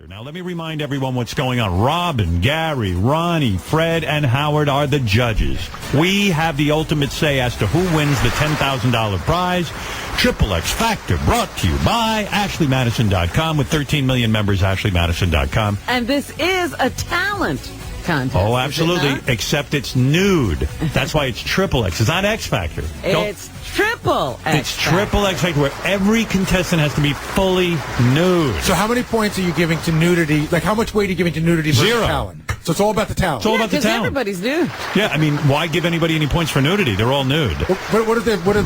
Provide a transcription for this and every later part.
Now, let me remind everyone what's going on. Robin, Gary, Ronnie, Fred, and Howard are the judges. We have the ultimate say as to who wins the $10,000 prize. XXX Factor, brought to you by AshleyMadison.com. With 13 million members, AshleyMadison.com. And this is a talent contest. Oh, absolutely. Except it's nude. That's why it's XXX. It's not X Factor. It's triple X It's triple X Factor, where every contestant has to be fully nude. So how many points are you giving to nudity? Like, how much weight are you giving to nudity versus 0. talent? So it's all about the talent. It's all about the talent. Everybody's nude. Yeah, I mean, why give anybody any points for nudity? They're all nude. What if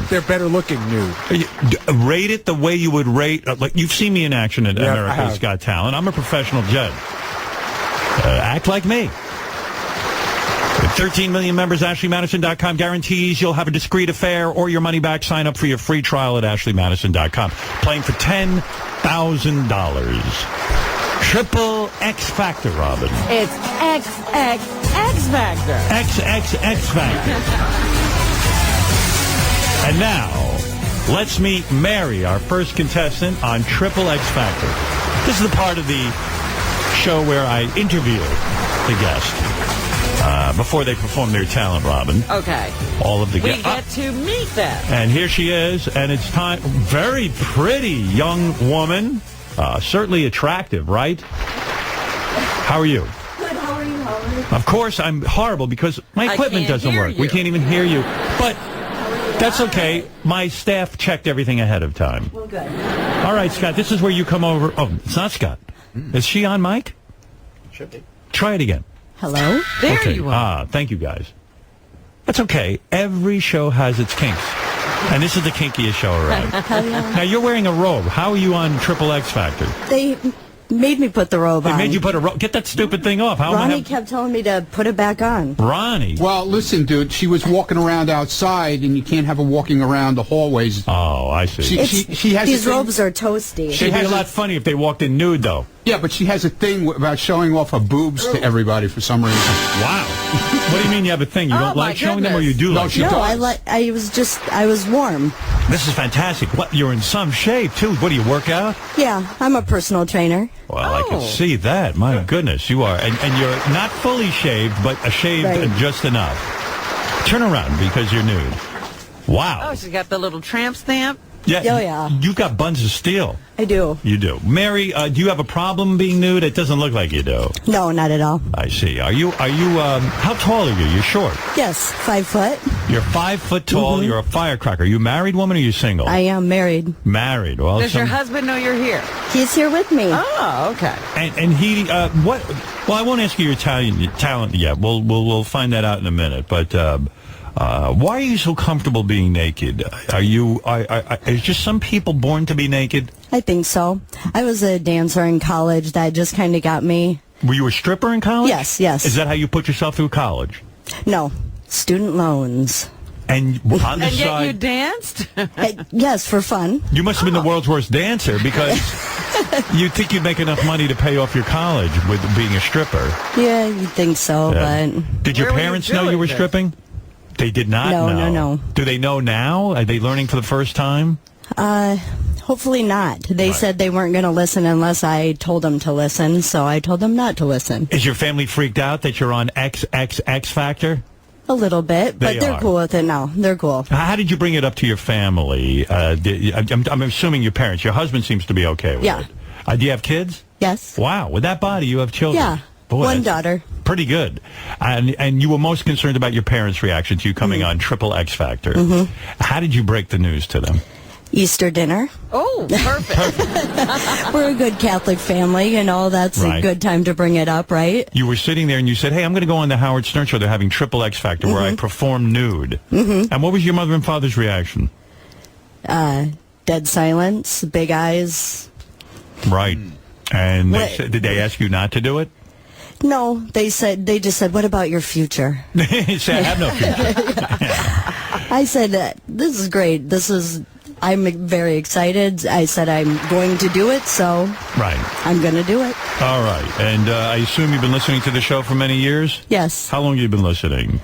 they're better looking nude? Rate it the way you would rate, like, you've seen me in action at Yeah, America's Got Talent. I'm a professional judge. Act like me. With 13 million members, AshleyMadison.com guarantees you'll have a discreet affair or your money back. Sign up for your free trial at AshleyMadison.com. Playing for $10,000. Triple X Factor, Robin. It's XXX Factor. XXX Factor. And now, let's meet Mary, our first contestant on Triple X Factor. This is the part of the show where I interview the guest. Before they perform their talent, Robin. Okay. All of the We get to meet them. And here she is, and it's time. Very pretty young woman. Certainly attractive, right? How are you? Good, how are you, Howard? Of course, I'm horrible because my equipment doesn't work. We can't even hear you. But that's okay. My staff checked everything ahead of time. Well, good. All right, Scott, this is where you come over. Oh, it's not Scott. Is she on mic? Should be. Try it again. Hello? There you are. Thank you, guys. That's okay. Every show has its kinks. And this is the kinkiest show around. Now, you're wearing a robe. How are you on Triple X Factor? They made me put the robe on. They made you put a robe. Get that stupid thing off. How Ronnie kept telling me to put it back on. Ronnie? Well, listen, dude, she was walking around outside, and you can't have her walking around the hallways. Oh, I see. She has These robes are toasty. It'd be a lot funny if they walked in nude, though. Yeah, but she has a thing about showing off her boobs to everybody for some reason. Wow. What do you mean you have a thing? You don't like showing them, or you do like she No, does. I was warm. This is fantastic. What? You're in some shape, too. What, do you work out? Yeah, I'm a personal trainer. Well, I can see that. My goodness, you are. And you're not fully shaved, but shaved just enough. Turn around because you're nude. Wow. Oh, she's got the little tramp stamp. Yeah, Oh, yeah. You've got buns of steel. I do. You do. Mary, do you have a problem being nude? It doesn't look like you do. No, not at all. I see. Are you, how tall are you? You're short. Yes, 5 foot. You're 5 foot tall. You're a firecracker. Are you married woman or are you single? I am married. Married. Well, Does your husband know you're here? He's here with me. Oh, okay. And he, what, well, I won't ask you your talent yet. We'll find that out in a minute. But, why are you so comfortable being naked? Is just some people born to be naked? I think so. I was a dancer in college. That just kind of got me. Were you a stripper in college? Yes, yes. Is that how you put yourself through college? No, student loans. And on the And yet side, you danced? Yes, for fun. you must have been the world's worst dancer because you'd think you'd make enough money to pay off your college with being a stripper. Yeah, you think so, but... Did your Where were you parents know you doing were this? stripping? They did not know. No. Do they know now? Are they learning for the first time? Hopefully not. They said they weren't going to listen unless I told them to listen, so I told them not to listen. Is your family freaked out that you're on XXX Factor? A little bit, but they're cool with it now. They're cool. How did you bring it up to your family? I'm assuming your parents. Your husband seems to be okay with it. Do you have kids? Yes. Wow. With that body, you have children. Yeah. Boy, One daughter. Pretty good. And you were most concerned about your parents' reaction to you coming on Triple X Factor. How did you break the news to them? Easter dinner. Oh, perfect. We're a good Catholic family, that's a good time to bring it up, right? You were sitting there and you said, hey, I'm going to go on the Howard Stern show. They're having Triple X Factor where I perform nude. And what was your mother and father's reaction? Dead silence, big eyes. Right. And did they ask you not to do it? No, they just said, what about your future? They said, I have no future. I said, this is great. I'm very excited. I said, I'm going to do it, so I'm going to do it. All right. And I assume you've been listening to the show for many years? Yes. How long have you been listening?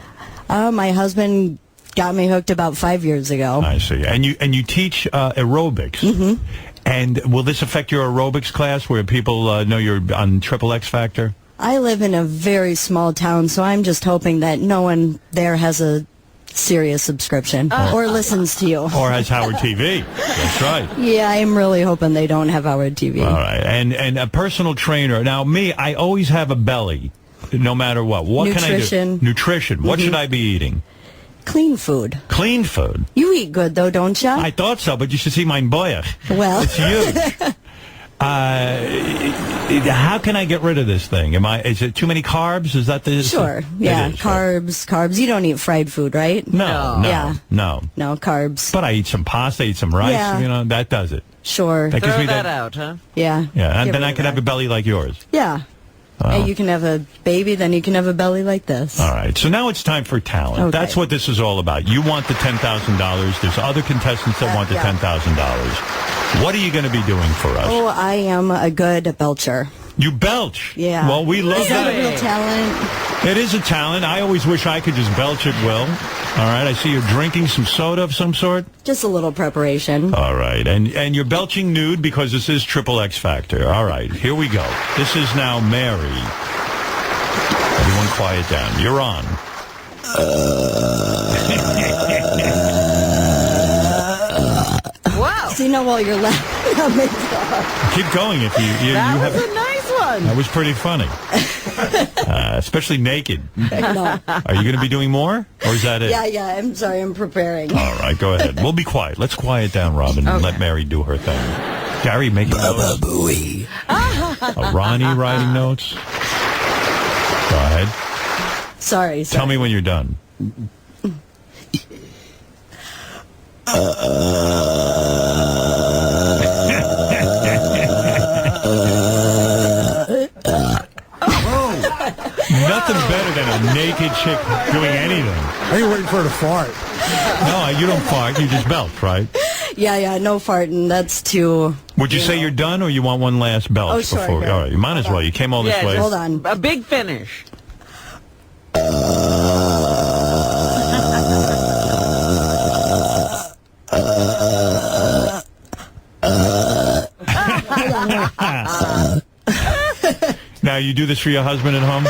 My husband got me hooked about 5 years ago. I see. And you teach aerobics. And will this affect your aerobics class where people know you're on XXX Factor? I live in a very small town, so I'm just hoping that no one there has a Sirius subscription or listens to you. Or has Howard TV. That's right. Yeah, I'm really hoping they don't have Howard TV. All right. And a personal trainer. Now, me, I always have a belly, no matter what. What can I do? Nutrition. What should I be eating? Clean food. Clean food. You eat good, though, don't you? I thought so, but you should see my boy. Well. It's huge. How can I get rid of this thing? Is it too many carbs? Is that the... Sure. Yeah, carbs. You don't eat fried food, right? No. Yeah. No, carbs. But I eat some pasta, eat some rice, that does it. Sure. That gives Throw me that out, huh? Yeah. Yeah, and then I can have a belly like yours. Yeah. And you can have a baby, then you can have a belly like this. All right. So now it's time for talent. Okay. That's what this is all about. You want the $10,000. There's other contestants that want the $10,000. What are you going to be doing for us? Oh, I am a good belcher. You belch? Yeah. Well, we love that. Is that a real talent? It is a talent. I always wish I could just belch at will. All right. I see you're drinking some soda of some sort. Just a little preparation. All right. And you're belching nude because this is XXX Factor. All right. Here we go. This is now Mary. Everyone quiet down. You're on. Wow. See, now while you're laughing, I'll make it Keep going if you That have... was a nice one. That was pretty funny. Especially naked. No. Are you going to be doing more? Or is that it? Yeah, I'm sorry, I'm preparing. All right, go ahead. We'll be quiet. Let's quiet down, Robin, and let Mary do her thing. Gary, make notes. Ronnie writing notes. Go ahead. Sorry. Tell me when you're done. Nothing better than a naked chick doing anything. Are you waiting for her to fart? No, you don't fart. You just belch, right? Yeah, no farting. That's too... Would you say you're done, or you want one last belch Oh, sure, before? no. All right, you might as well. You came all this way. Hold on. A big finish. Now, you do this for your husband at home?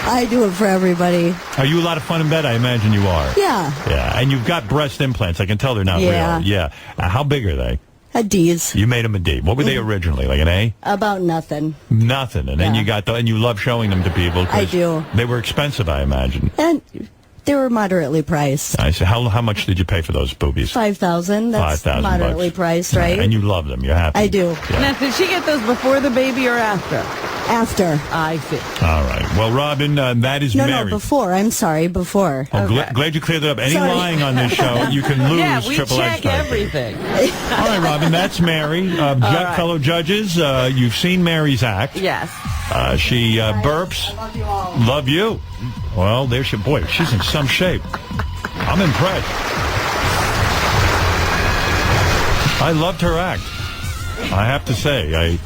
I do it for everybody. Are you a lot of fun in bed? I imagine you are. Yeah. Yeah, and you've got breast implants. I can tell they're not real. Yeah. How big are they? A D's. You made them a D. What were they originally? Like an A? About nothing. Nothing. And then you got and you love showing them to people. 'Cause I do. They were expensive, I imagine. And they were moderately priced. I said, how much did you pay for those boobies? $5,000. That's $5,000 moderately priced, right? And you love them. You're happy. I do. Yeah. Now, did she get those before the baby or after? After. I see. All right. Well, Robin, that is Mary. No, before. I'm sorry, before. Oh, glad you cleared it up. Any Sorry. lying on this show, you can lose Yeah, we XXX check Factor. everything. All right, Robin, that's Mary. right. Fellow judges, you've seen Mary's act. Yes. She burps. Love you. Well, there's your boy. She's in some shape. I'm impressed. I loved her act. I have to say. I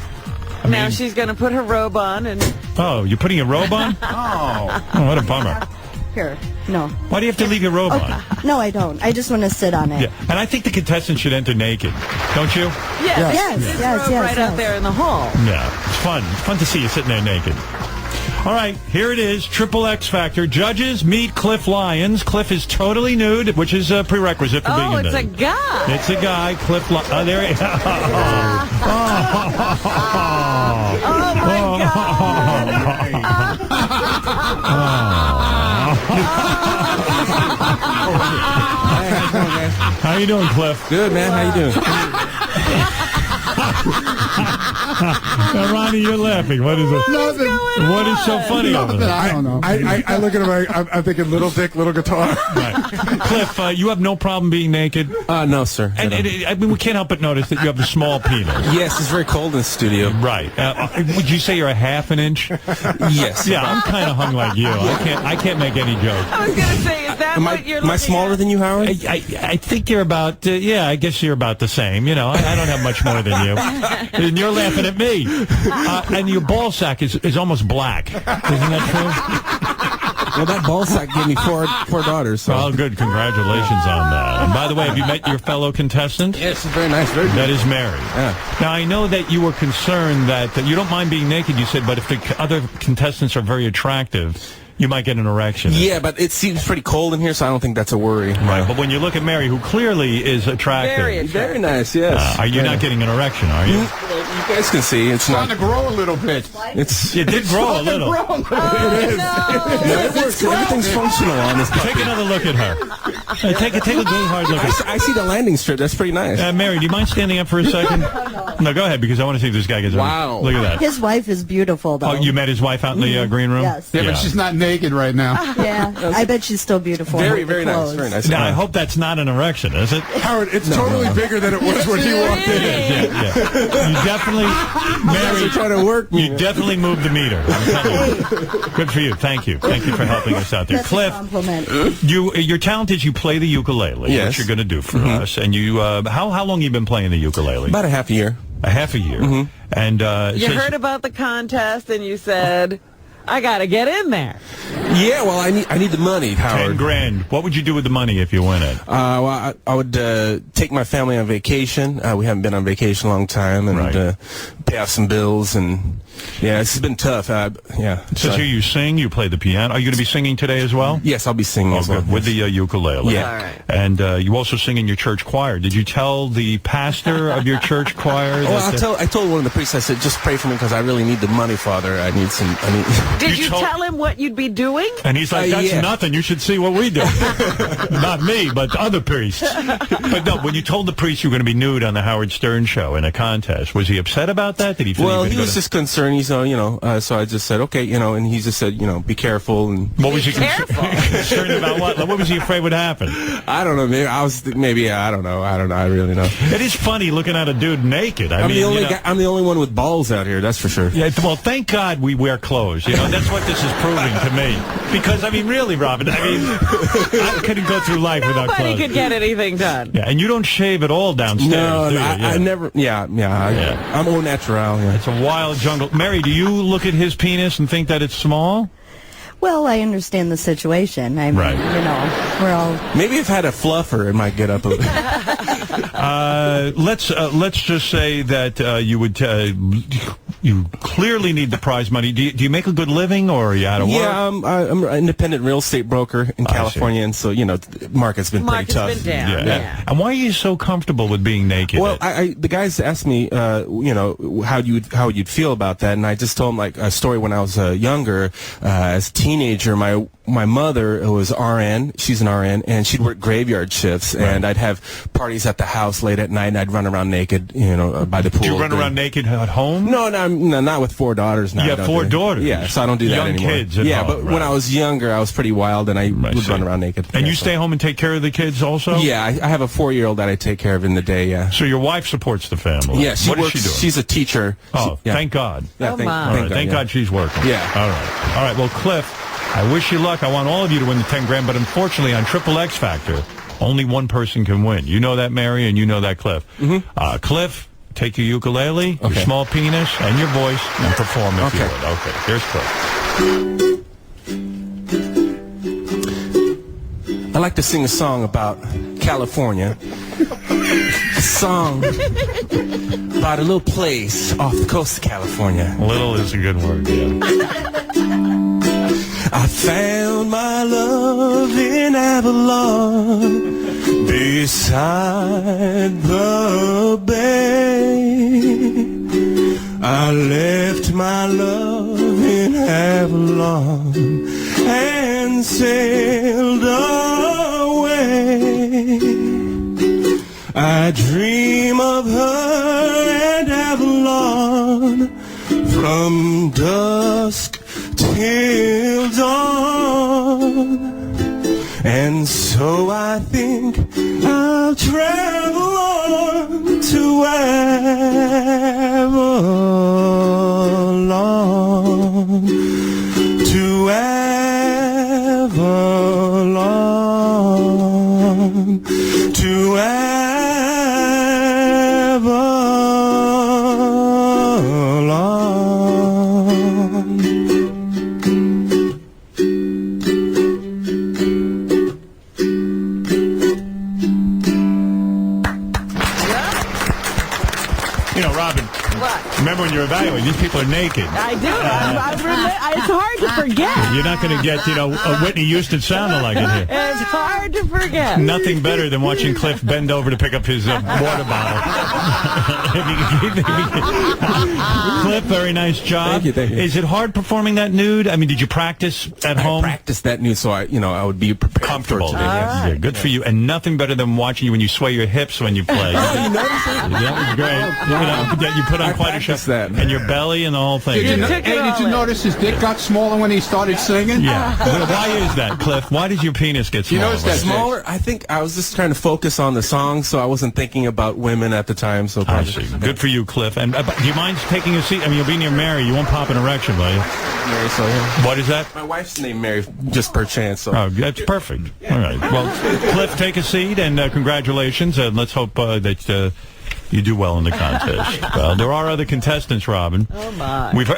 Now mean, she's going to put her robe on and... oh, you're putting a robe on? Oh, what a bummer. Here. No. Why do you have to leave your robe on? No, I don't. I just want to sit on it. Yeah, and I think the contestants should enter naked, don't you? Yes. Yes, Robe right out there in the hall. Yeah, it's fun. It's fun to see you sitting there naked. All right, here it is, XXX Factor. Judges, meet Cliff Lyons. Cliff is totally nude, which is a prerequisite for being Oh, a it's a nude. guy. It's a guy, Cliff Lyons. There he is. Oh, my How you doing, Cliff? Good, man. How you doing? Now, Ronnie, you're laughing. What is it? Nothing. What is so funny about Nothing. it? I don't know. I look at him, I'm thinking little dick, little guitar. Right. Cliff, you have no problem being naked? No, sir. And I mean, we can't help but notice that you have a small penis. Yes, it's very cold in the studio. Right. Would you say you're a half an inch? Yes. Yeah, I'm kind of hung like you. I can't make any jokes. I was going to say, is that what you're looking Am I smaller than you, Howard? I think you're about, I guess you're about the same. You know, I don't have much more than you. And you're laughing at me. And your ball sack is almost black. Isn't that true? Well, that ball sack gave me four daughters. So. Well, good. Congratulations on that. And by the way, have you met your fellow contestant? Yes, very nice. Very good. That is Mary. Yeah. Now, I know that you were concerned that you don't mind being naked, you said, but if the other contestants are very attractive, you might get an erection. Yeah, but it seems pretty cold in here, so I don't think that's a worry. Right, but when you look at Mary, who clearly is attractive. Very nice, yes. Are you not getting an erection, are you? You guys can see it's Trying not. to grow a little bit. It did grow a little. No, it works. Everything's functional on this. Take another look at her. Take a good hard look at her. I see the landing strip. That's pretty nice. Mary, do you mind standing up for a second? No, go ahead, because I want to see if this guy gets Wow. Look at that. His wife is beautiful, though. Oh, you met his wife out in the green room? Yes. Yeah, but she's not naked right now. Yeah, I bet she's still beautiful. Very, with the very nice. clothes. Very nice. Now, I hope that's not an erection, is it? Howard, it's totally bigger than it was when he walked in. Yeah. You definitely, Mary, trying to work me. you definitely moved the meter. I'm telling you. Good for you. Thank you. Thank you for helping us out there. That's Cliff, a compliment. your talent is you play the ukulele, Yes. which you're going to do for us. And you, how long you been playing the ukulele? About a half a year. A half a year. And it You says- heard about the contest and you said, I got to get in there. Yeah, well, I need the money, 10 Howard. grand. What would you do with the money if you win it? Well, I would take my family on vacation. We haven't been on vacation a long time, and Right. pay off some bills. And yeah, it's been tough. Yeah. So here you sing, you play the piano. Are you going to be singing today as well? Yes, I'll be singing as well. Good. With the ukulele. Yeah. All right. And you also sing in your church choir. Did you tell the pastor of your church choir? Well, I told one of the priests, I said, just pray for me because I really need the money, Father. I need. Did You you told- tell him what you'd be doing? And he's like, that's yeah. nothing. You should see what we do. Not me, but other priests. But no, when you told the priest you were going to be nude on the Howard Stern show in a contest, was he upset about that? Did he feel Well, you he was just concerned. He's, so I just said, okay, and he just said, be careful. And What was he Careful. concerned about? What was he afraid would happen? I don't know. Maybe I don't know. I really know. It is funny looking at a dude naked. I I'm mean, the only you know- guy, I'm the only one with balls out here. That's for sure. Yeah, well, thank God we wear clothes. That's what this is proving to me. Because, I mean, really, Robin, I couldn't go through life without Nobody clothes. could get anything done. Yeah, and you don't shave at all downstairs, No, do you? I never. I'm au natural. Yeah. It's a wild jungle. Mary, do you look at his penis and think that it's small? Well, I understand the situation. I mean, Right. we're all... Maybe if I had a fluffer, it might get up a bit. Let's just say that you would you clearly need the prize money. Do you make a good living, or are you out of work? Yeah, I'm an independent real estate broker in I California, and so the market's been Market's pretty tough. been down. Yeah. And why are you so comfortable with being naked? Well, the guys asked me, how you'd feel about that, and I just told them like a story when I was younger, as a teenager. My mother was RN. She's an RN, and she'd work graveyard shifts, and I'd have parties at the house late at night, and I'd run around naked, by the pool. do you run around naked at home? No, not with 4 daughters now. You have 4 daughters? Yeah, so I don't do that Young anymore. kids at yeah, home, but right. when I was younger, I was pretty wild, and I would run around naked. And Yeah, you so- stay home and take care of the kids also? Yeah, I have a 4-year-old that I take care of in the day, yeah. So your wife supports the family? Yeah, she What works. is she doing? She's a teacher. Oh, Yeah. thank God. Yeah, Oh, my. All right, thank God she's working. Yeah. All right. All right. Well, Cliff, I wish you luck. I want all of you to win the 10 grand, but unfortunately on XXX Factor, only one person can win. You know that, Mary, and you know that, Cliff. Cliff, take your ukulele, your Okay. small penis, and your voice, and perform if you Okay. would. Okay, here's Cliff. I like to sing a song about California. A song about a little place off the coast of California. Little is a good word, yeah. I found my love in Avalon, beside the bay. I left my love in Avalon and sailed away. I dream of her and Avalon from dusk till dawn, and so I think I'll travel on to Avalon, to Avalon, to Avalon. to evaluate. These people are naked. I do. It's hard to forget. You're not going to get, a Whitney Houston sounding like it here. It's hard to forget. Nothing better than watching Cliff bend over to pick up his water bottle. Cliff, very nice job. Thank you. Is it hard performing that nude? I mean, did you practice at home? I practiced that nude so I would be prepared. Comfortable. For today. Yes. Yeah, good for you. And nothing better than watching you when you sway your hips when you play. Oh, you noticed it? That was great. You put on quite a show. That. And your belly and the whole thing. Did you notice his dick got smaller when he started singing? Yeah. Why is that, Cliff? Why did your penis get smaller? You notice that Smaller? I think I was just trying to focus on the song, so I wasn't thinking about women at the time. So I see. Good for you, Cliff. And do you mind taking a seat? I mean, you'll be near Mary. You won't pop an erection, will you? Mary, so yeah. What is that? My wife's named Mary, just per chance. So. Oh, that's perfect. All right. Well, Cliff, take a seat, and congratulations, and let's hope that you do well in the contest. Well, there are other contestants, Robin. Oh, my. We've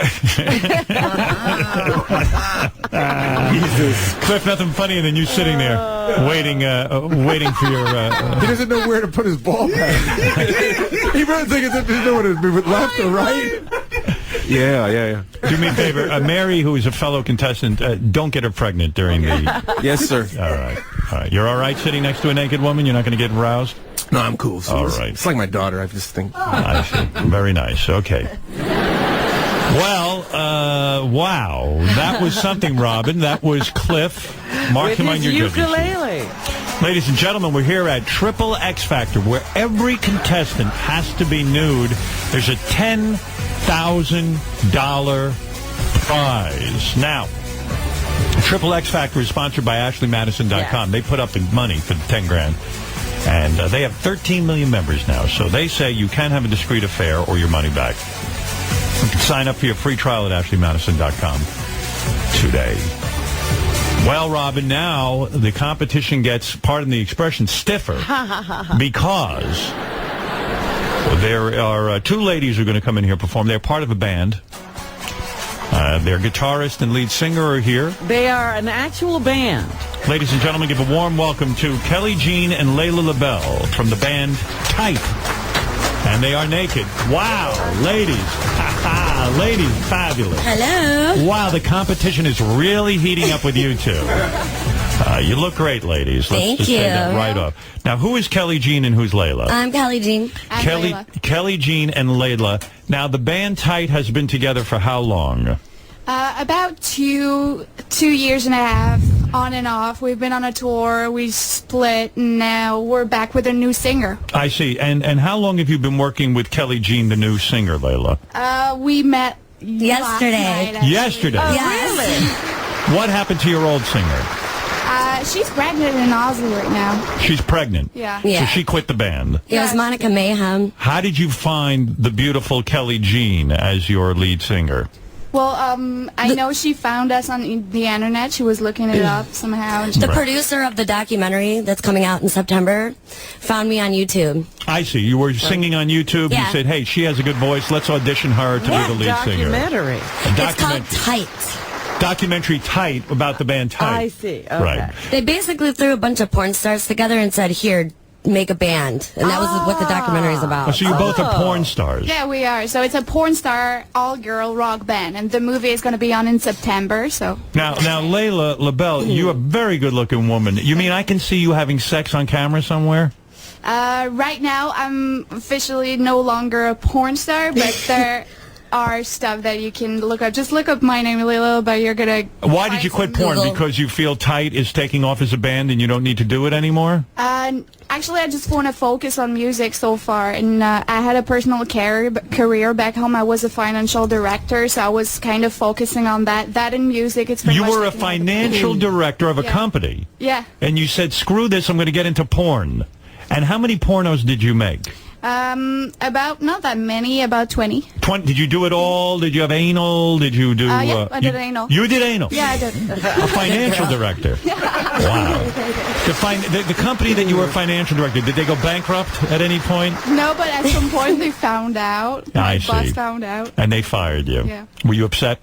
Jesus. Cliff, nothing funnier than you sitting there waiting for your... He doesn't know where to put his ball pad. He really thinks if he's doing it with left or right. Yeah. Do me a favor. Mary, who is a fellow contestant, don't get her pregnant during the... Yes, sir. All right. You're all right sitting next to a naked woman? You're not going to get aroused? No, I'm cool. So all it's, right. It's like my daughter. I just think. I see. Very nice. Okay. Well, wow. That was something, Robin. That was Cliff. Mark With him on his your judges. ukulele. Ladies and gentlemen, we're here at XXX Factor, where every contestant has to be nude. There's a $10,000 prize. Now, XXX Factor is sponsored by AshleyMadison.com. Yeah. They put up the money for the 10 grand. And they have 13 million members now. So they say you can have a discreet affair or your money back. You can sign up for your free trial at AshleyMadison.com today. Well, Robin, now the competition gets, pardon the expression, stiffer because there are two ladies who are going to come in here and perform. They're part of a band. Their guitarist and lead singer are here. They are an actual band. Ladies and gentlemen, give a warm welcome to Kelley Jean and Layla Labelle from the band Type. And they are naked. Wow, ladies. Ladies, fabulous. Hello. Wow, the competition is really heating up with you two. You look great, ladies. Let's Thank just you. say that right off. Now, who is Kelley Jean and who's Layla? I'm Kelley Jean. Kelley Jean and Layla. Now, the band Tight has been together for how long? About two years and a half, on and off. We've been on a tour, we split, and now we're back with a new singer. I see. And how long have you been working with Kelley Jean, the new singer, Layla? We met yesterday. Last night, Yesterday? Oh, Yes. really? What happened to your old singer? She's pregnant in Ozzy right now. She's pregnant. Yeah. So she quit the band. It was Monica Mayhem. How did you find the beautiful Kelley Jean as your lead singer? Well, I know she found us on the internet. She was looking it up somehow. The producer of the documentary that's coming out in September found me on YouTube. I see. You were singing on YouTube. Yeah. You said, hey, she has a good voice. Let's audition her to be the lead singer. Documentary. It's called Tight. Documentary Tight about the band Tight. I see. Okay. Right. They basically threw a bunch of porn stars together and said, here, make a band. And that was what the documentary is about. So you both are porn stars. Yeah, we are. So it's a porn star, all-girl rock band. And the movie is going to be on in September, so... Now, Layla Labelle, you're a very good-looking woman. You mean I can see you having sex on camera somewhere? Right now, I'm officially no longer a porn star, but there are stuff that you can look up. Just look up my name, Layla, but you're going to... Why did you quit porn? Google. Because you feel Tight is taking off as a band and you don't need to do it anymore? Actually, I just want to focus on music so far. And I had a personal career back home. I was a financial director, so I was kind of focusing on that. That and music, it's pretty You much were a taking financial director of a company. Yeah. And you said, screw this, I'm going to get into porn. And how many pornos did you make? About, not that many, about 20. 20. Did you do it all? Did you have anal? Did you do... Yeah, I did anal. You did anal? Yeah, I did. A financial director? Wow. The company that you were a financial director, did they go bankrupt at any point? No, but at some point they found out. I My boss see. found out. And they fired you? Yeah. Were you upset?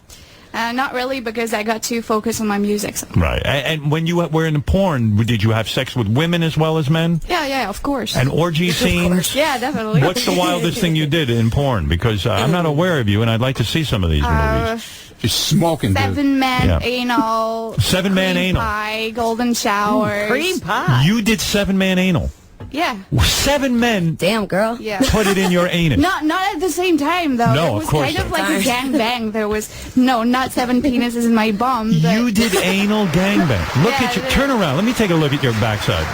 Not really, because I got too focused on my music. So. Right. And when you were in porn, did you have sex with women as well as men? Yeah, of course. And orgy scenes? Yeah, definitely. What's the wildest thing you did in porn? Because I'm not aware of you, and I'd like to see some of these movies. Just smoking, dude. 7-man anal. 7-man cream anal. Pie, golden showers. Cream pie. You did 7-man anal. Yeah. 7 men. Damn, girl. Yeah. Put it in your anus. Not at the same time, though. No, it was of course kind of not. like a gangbang. There was, not 7 penises in my bum. You did anal gangbang. Look Yeah, at you. Turn around. Let me take a look at your backside.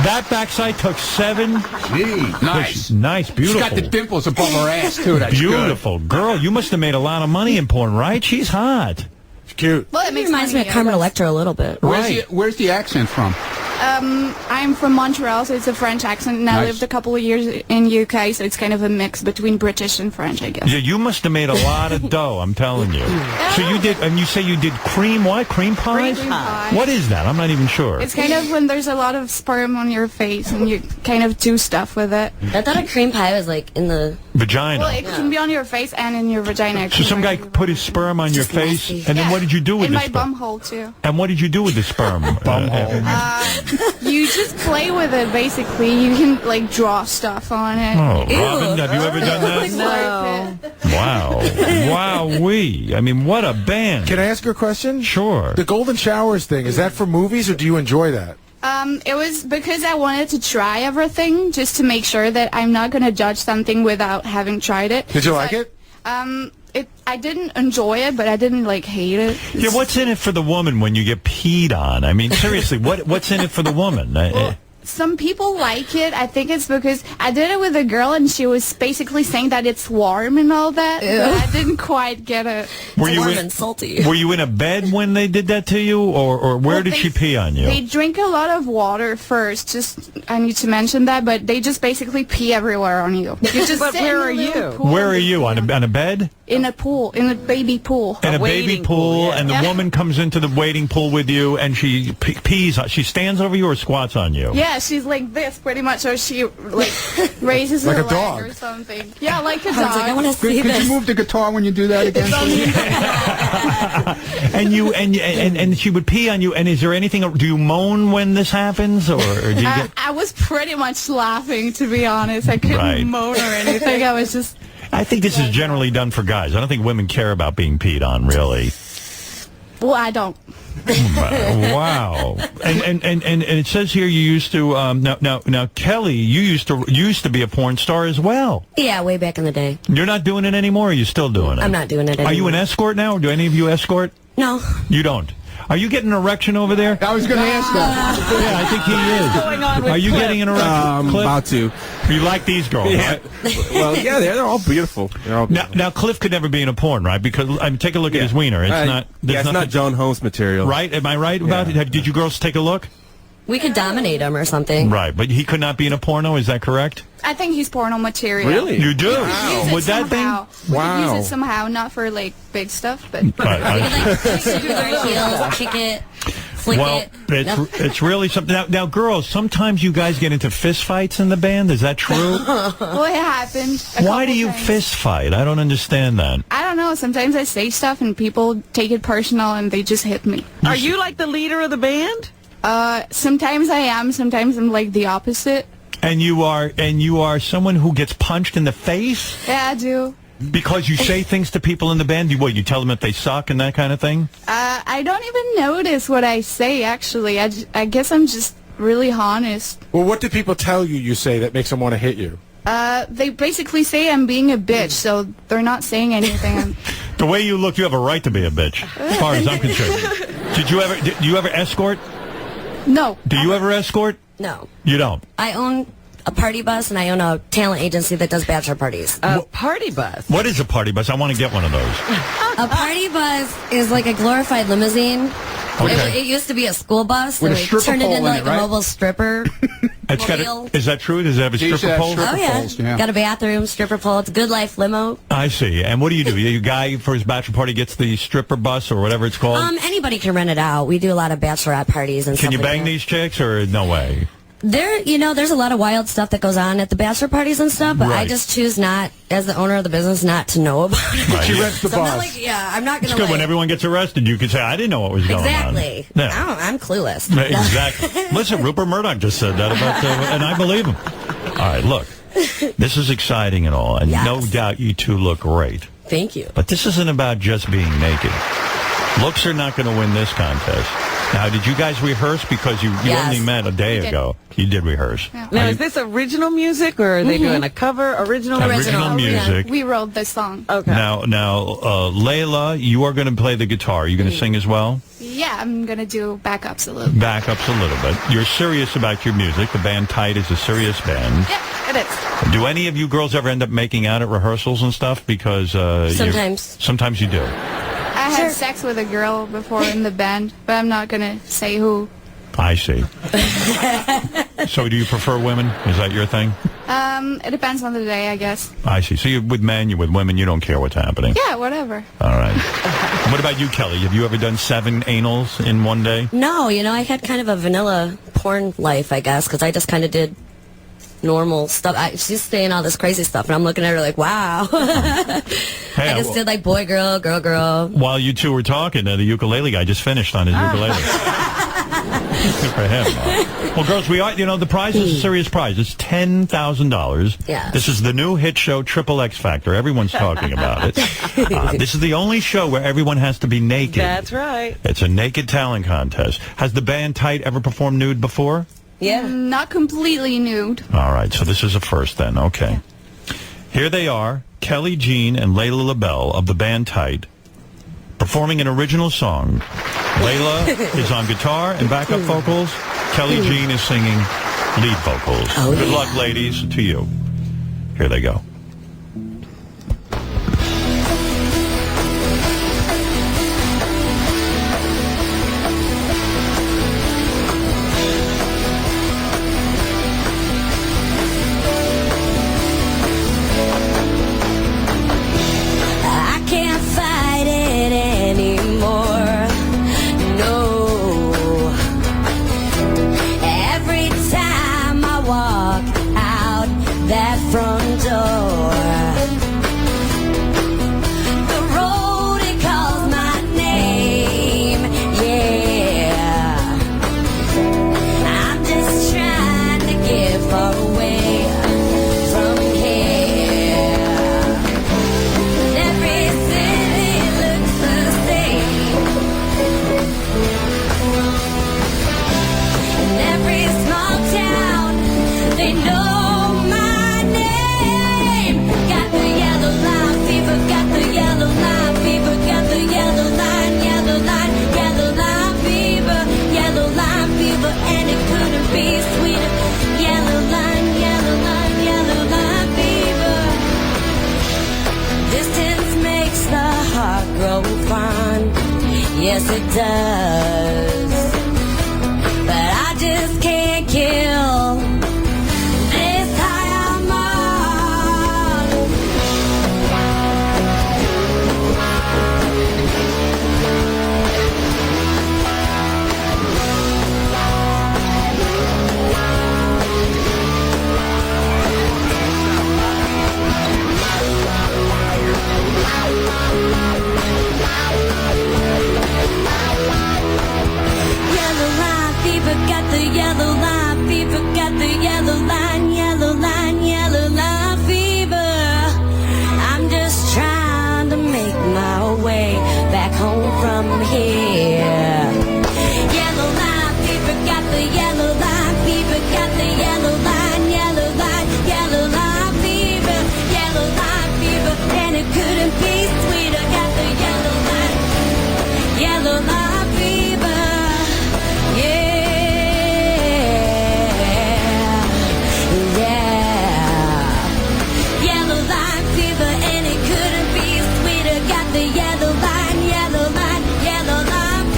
That backside took 7. Gee, nice. Nice, beautiful. She's got the dimples above her ass, too. That's beautiful. Good. Girl, you must have made a lot of money in porn, right? She's hot. It's cute. Well, it Reminds me of Carmen Electra a little bit. Where's the accent from? I'm from Montreal, so it's a French accent, and I lived a couple of years in UK, so it's kind of a mix between British and French, I guess. Yeah, you must have made a lot of dough, I'm telling you. So you did, and you say you did cream what? Cream pies? Cream pie. What is that? I'm not even sure. It's kind of when there's a lot of sperm on your face, and you kind of do stuff with it. I thought a cream pie was like in the Vagina. Well, it can be on your face and in your vagina. So some guy put his sperm on your face, nasty. and then what did you do with in the my sperm? bum hole, too. And what did you do with the sperm? You just play with it, basically. You can, like, draw stuff on it. Oh, Robin, have you ever done that? No. Wow. Wow-wee. I mean, what a band. Can I ask you a question? Sure. The golden showers thing, is that for movies or do you enjoy that? It was because I wanted to try everything, just to make sure that I'm not going to judge something without having tried it. Did you like it? I didn't enjoy it, but I didn't, like, hate it. Yeah, what's in it for the woman when you get peed on? I mean, seriously, what's in it for the woman? Well, some people like it. I think it's because I did it with a girl, and she was basically saying that it's warm and all that, but I didn't quite get it. Were you warm in, and salty. Were you in a bed when they did that to you, or where did she pee on you? They drink a lot of water first. Just I need to mention that, but they just basically pee everywhere on you. You just But sit where in are a little you? pool. Where are you? On a bed? In a pool, in a baby pool. In a baby wading pool, pool, yeah. and the woman comes into the wading pool with you, and she pees. She stands over you or squats on you? Yeah, she's like this pretty much, or she like raises Like her a leg dog. or something. Yeah, like a I was like, I dog. want to see Could this. you move the guitar when you do that again? and she would pee on you. And is there anything? Do you moan when this happens, or do you get? I was pretty much laughing, to be honest. I couldn't Right. moan or anything. I was just. I think this is generally done for guys. I don't think women care about being peed on, really. Well, I don't. Wow. And it says here you used to now Kelley, you used to be a porn star as well. Yeah, way back in the day. You're not doing it anymore, or are you still doing it? I'm not doing it anymore. Are you an escort now? Do any of you escort? No. You don't. Are you getting an erection over there? I was going to ask that. Yeah, I think he is. going on with Are you Cliff? getting an erection? I'm Cliff? about to. You like these girls, right? Well, yeah, they're all beautiful. They're all beautiful. Now, Cliff could never be in a porn, right? Because take a look at his wiener. It's not. Yeah, it's not Joan Holmes material. Right? Am I right about it? Did you girls take a look? We could dominate him or something. Right, but he could not be in a porno. Is that correct? I think he's porno material. Really? You do. Use it Would that be? somehow. We Wow. could use it somehow, not for like big stuff, but. Right, I see. Like, shoot with our heels, kick it, flick Well, it. it's really something. Now, girls, sometimes you guys get into fist fights in the band. Is that true? Well, it happened. Why do you fist fight? I don't understand that. I don't know. Sometimes I say stuff and people take it personal and they just hit me. Are you like the leader of the band? Sometimes I am. Sometimes I'm like the opposite. And you are someone who gets punched in the face Yeah, I do. because you say things to people in the band. You tell them that they suck and that kind of thing. I don't even notice what I say, actually. I guess I'm just really honest. Well, what do people tell you say that makes them want to hit you? They basically say I'm being a bitch, so they're not saying anything. The way you look, you have a right to be a bitch, as far as I'm concerned. Do you ever escort? No. Do you ever escort? No. You don't. I own a party bus and I own a talent agency that does bachelor parties. A party bus. What is a party bus? I want to get one of those. A party bus is like a glorified limousine. Okay. It used to be a school bus, With and a we stripper turned it pole into in like it, right? a mobile stripper. It's got mobile. is that true? Does it have a They used to stripper have pole? stripper Oh yeah. poles, yeah. Got a bathroom, stripper pole. It's a good life limo. I see. And what do? You guy for his bachelor party gets the stripper bus or whatever it's called? Anybody can rent it out. We do a lot of bachelorette parties and Can stuff you like bang that. these chicks or no way? There's a lot of wild stuff that goes on at the bachelor parties and stuff, but I just choose not, as the owner of the business, not to know about it. Right. She rents the So I'm boss. not I'm not going to. It's good when everyone gets arrested. You can say, I didn't know what was going on. Exactly. Yeah. I'm clueless. Exactly. Listen, Rupert Murdoch just said that about, and I believe him. All right, look, this is exciting and all, and no doubt you two look great. Thank you. But this isn't about just being naked. Looks are not going to win this contest. Now, did you guys rehearse? Because you only met a day ago. You did rehearse. Yeah. Now, is this original music, or are they doing a cover? Original music. Yeah, we wrote the song. Okay. Now, Layla, you are going to play the guitar. Are you going to sing as well? Yeah, I'm going to do backups a little bit. Backups a little bit. You're serious about your music. The band Tight is a serious band. Yeah, it is. Do any of you girls ever end up making out at rehearsals and stuff? Because Sometimes. Sometimes you do. I had sex with a girl before in the band, but I'm not going to say who. I see. So do you prefer women? Is that your thing? It depends on the day, I guess. I see. So you're with men, you're with women, you don't care what's happening. Yeah, whatever. All right. What about you, Kelley? Have you ever done 7 anals in one day? No, I had kind of a vanilla porn life, I guess, because I just kind of did normal stuff. She's saying all this crazy stuff, and I'm looking at her like, wow. Hey, I just did like boy, girl, girl, girl. While you two were talking, the ukulele guy just finished on his ukulele. Good for him. Well, girls, we are, the prize is a serious prize. It's $10,000. Yes. This is the new hit show, XXX Factor. Everyone's talking about it. This is the only show where everyone has to be naked. That's right. It's a naked talent contest. Has the band Tight ever performed nude before? Yeah. Not completely nude. All right, so this is a first then. Okay. Here they are, Kelley Jean and Layla Labelle of the band Tight, performing an original song. Layla is on guitar and backup vocals. Kelley Jean is singing lead vocals. Good luck, ladies, to you. Here they go. Yes, it does. But I just can't kill this high I'm on. Yellow line fever, got the yellow line fever, got the yellow line, yellow line, yellow line fever. I'm just trying to make my way back home from here. Yellow line fever, got the yellow line fever, got the yellow line, yellow line, yellow line fever, yellow line fever, and it couldn't be sweeter. Got the yellow line, yellow line fever. The yellow line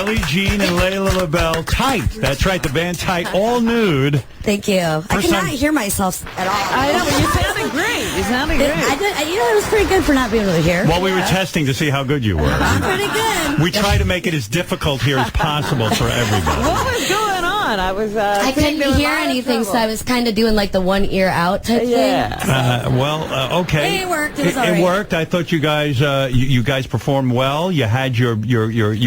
Kelley Jean and Layla Labelle. Tight. That's right, the band Tight, all nude. Thank you. I First cannot time- hear myself at all. I know, but you sounded great. You sounded great. It was pretty good for not being able to hear. Well, we were testing to see how good you were. I'm pretty good. We try to make it as difficult here as possible for everybody. What was going on? I was. I couldn't hear anything, so I was kind of doing like the one ear out type thing. Okay. It worked. It was all It right. worked. I thought you guys, you guys performed well. You had you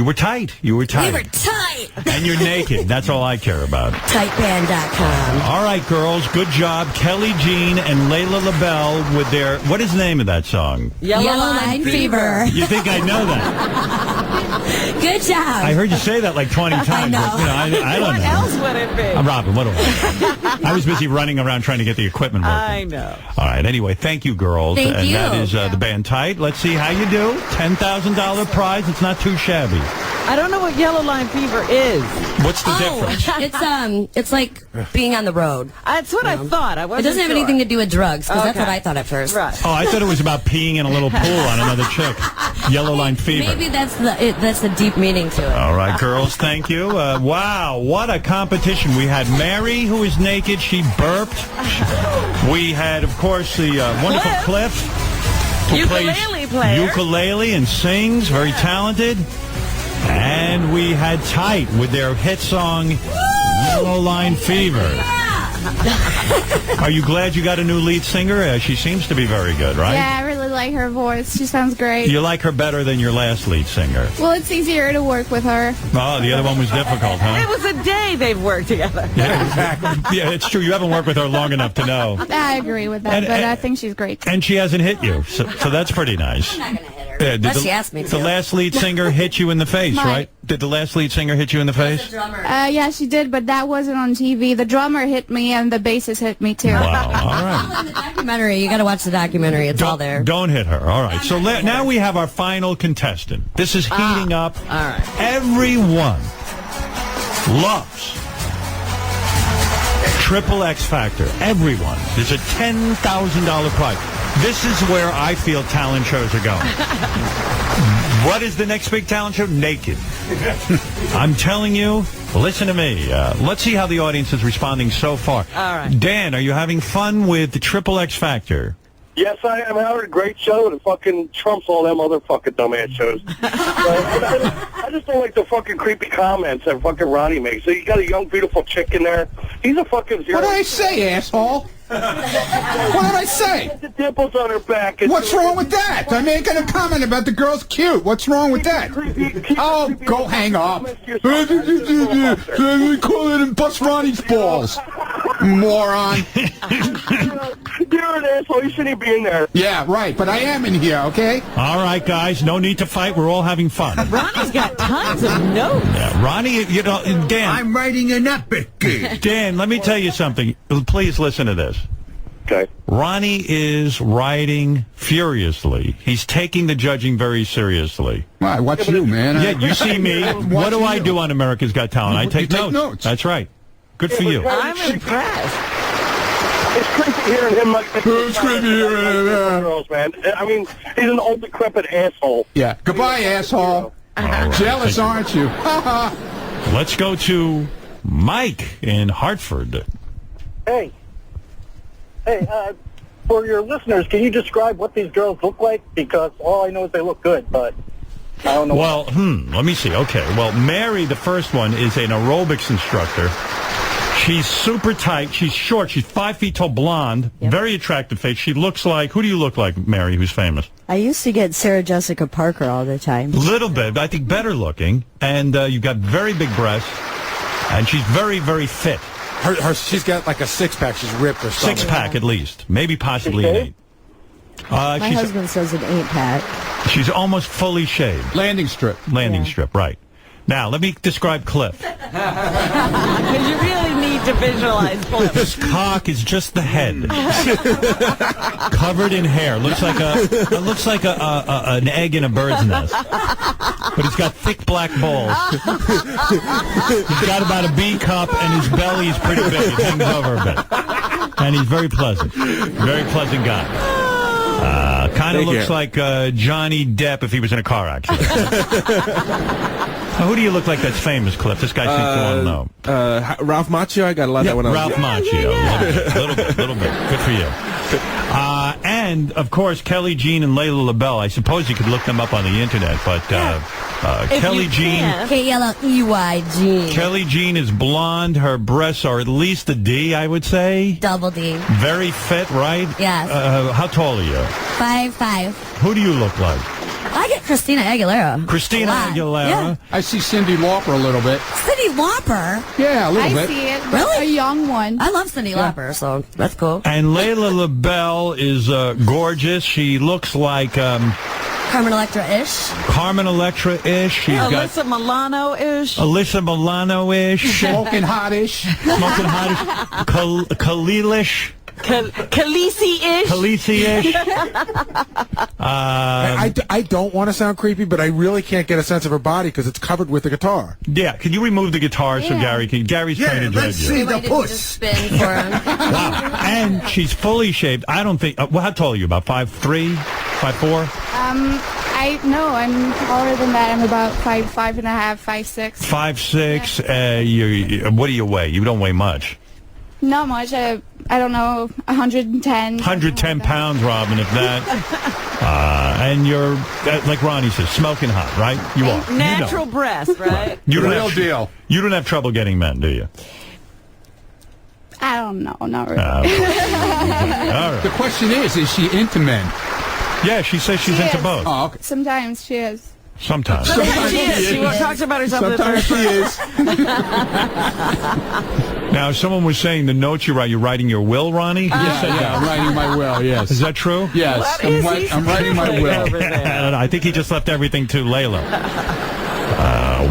were tight. You were tight. We were tight. And you're naked. That's all I care about. Tightband.com. All right, girls. Good job. Kelley Jean and Layla Labelle with their, what is the name of that song? Yellow Line Fever. You think I know that? Good job. I heard you say that like 20 times. I know. But, I don't What know. else would it be? Robin, what do I was busy running around trying to get the equipment working. I know. All right. Anyway, thank you, girls. Thank and you. that is the band Tight. Let's see how you do. $10,000 prize. It's not too shabby. I don't know what yellow line fever is. What's the difference? It's like being on the road. That's what I thought. I It wasn't doesn't have sure. anything to do with drugs, because that's Okay. what I thought at first. Right. Oh, I thought it was about peeing in a little pool on another chick. Yellow line fever. Maybe that's the deep meaning to it. All right, girls, thank you. Wow, what a competition. We had Mary, who is naked. She burped. We had, of course, the wonderful Cliff, who Ukulele plays player. ukulele and sings, very talented. And we had Tight with their hit song, Yellow Line Fever. Are you glad you got a new lead singer? She seems to be very good, right? Yeah, I really like her voice. She sounds great. You like her better than your last lead singer? Well, it's easier to work with her. Oh, the other one was difficult, huh? It was a day they've worked together. Yeah, exactly. Yeah, it's true. You haven't worked with her long enough to know. I agree with that, but I think she's great. And she hasn't hit you, so that's pretty nice. I'm not going to hit her. Did Unless she asked me to. The last lead singer hit you in the face, Mike. right? Did the last lead singer hit you in the face? Yeah, she did, but that wasn't on TV. The drummer hit me, and the bassist hit me, too. Wow, all right. In the documentary, you got to watch the documentary. It's all there. Don't hit her. All right. So now we have our final contestant. This is heating up. All right. Everyone loves XXX Factor. Everyone. There's a $10,000 prize. This is where I feel talent shows are going. What is the next big talent show? Naked. I'm telling you, listen to me. Let's see how the audience is responding so far. All right. Dan, are you having fun with the XXX Factor? Yes, I am. I heard a great show that fucking trumps all them other fucking dumbass shows. I just don't like the fucking creepy comments that fucking Ronnie makes. So you got a young, beautiful chick in there. He's a fucking zero. What did I say, asshole? What did I say? The dimples on her back. What's wrong with that? I'm making a comment about the girl's cute. What's wrong with that? Oh, go hang up. We call it and bust Ronnie's balls. Moron. You're an asshole. You shouldn't be in there. Yeah, right, but I am in here, okay? All right, guys, no need to fight. We're all having fun. Ronnie's got tons of notes. Yeah, Ronnie, you know, Dan. I'm writing an epic. Dan, let me tell you something. Please listen to this. Okay. Ronnie is writing furiously. He's taking the judging very seriously. Well, I watch you, man. Yeah, you see me. What do I do on America's Got Talent? I take notes. That's right. Good for you. I'm impressed. It's creepy hearing him like this. It's creepy hearing him, yeah. Girls, man. I mean, he's an old, decrepit asshole. Yeah. Goodbye, asshole. Right. Jealous, aren't you? Let's go to Mike in Hartford. Hey, for your listeners, can you describe what these girls look like? Because all I know is they look good, but I don't know. Well, let me see. Okay. Well, Mary, the first one, is an aerobics instructor. She's super tight. She's short. She's 5 feet tall, blonde, very attractive face. She looks like, who do you look like, Mary, who's famous? I used to get Sarah Jessica Parker all the time. Little bit, I think better looking. And you've got very big breasts. And she's very, very fit. She's got like a six-pack. She's ripped or something. Six-pack at least. Maybe possibly an 8. My husband says an 8-pack. She's almost fully shaved. Landing strip. Landing strip, right. Now, let me describe Cliff. Because you really need to visualize Cliff. His cock is just the head, covered in hair. Looks like an egg in a bird's nest. But he's got thick black balls. He's got about a B cup, and his belly is pretty big. It hangs over a bit, and he's very pleasant. Very pleasant guy. Kind of Thank looks you. like Johnny Depp if he was in a car accident. Now, who do you look like that's famous, Cliff? This guy seems to want to know. Ralph Macchio. I got a lot of that when I was Ralph Macchio. Little bit. Good for you. And, of course, Kelley Jean and Layla LaBelle. I suppose you could look them up on the internet, but Kelley Jean... Kelley Jean. Kelley Jean is blonde. Her breasts are at least a D, I would say. Double D. Very fit, right? Yes. How tall are you? 5'5". Who do you look like? I get Christina Aguilera. Christina A lot. Aguilera. Yeah. I see Cyndi Lauper a little bit. Cyndi Lauper? Yeah, a little I bit. see it. Really? A young one. I love Cyndi Lauper, so that's cool. And Layla LaBelle is gorgeous. She looks like Carmen Electra-ish. Carmen Electra-ish. She's got Alyssa Milano-ish. Alyssa Milano-ish. Smoking hot-ish. Smoking hot-ish. Khalil-ish. Khaleesi-ish. Khaleesi-ish. I don't want to sound creepy, but I really can't get a sense of her body because it's covered with the guitar. Yeah, can you remove the guitar so Gary can... Gary's trying to judge you. The push. Spin for him. Wow. And she's fully shaved. I don't think... well, how tall are you? About 5'3"? 5'4"? I'm taller than that. I'm about 5'5.5", 5'6". 5'6". What do you weigh? You don't weigh much. Not much. I don't know, 110. 110 pounds, Robin, if that. And you're, like Ronnie says, smoking hot, right? You are. Natural breast, right? You don't Real deal. You don't have trouble getting men, do you? I don't know, not really. All right. The question is she into men? Yeah, she says she's She into is. both. Oh, okay. Sometimes she is. Sometimes. Sometimes she is. She talks about herself in the Sometimes third she is. Now, someone was saying the notes you write, you're writing your will, Ronnie? Yeah, I'm writing my will, yes. Is that true? Yes, I'm writing my will. I don't know. I think he just left everything to Layla.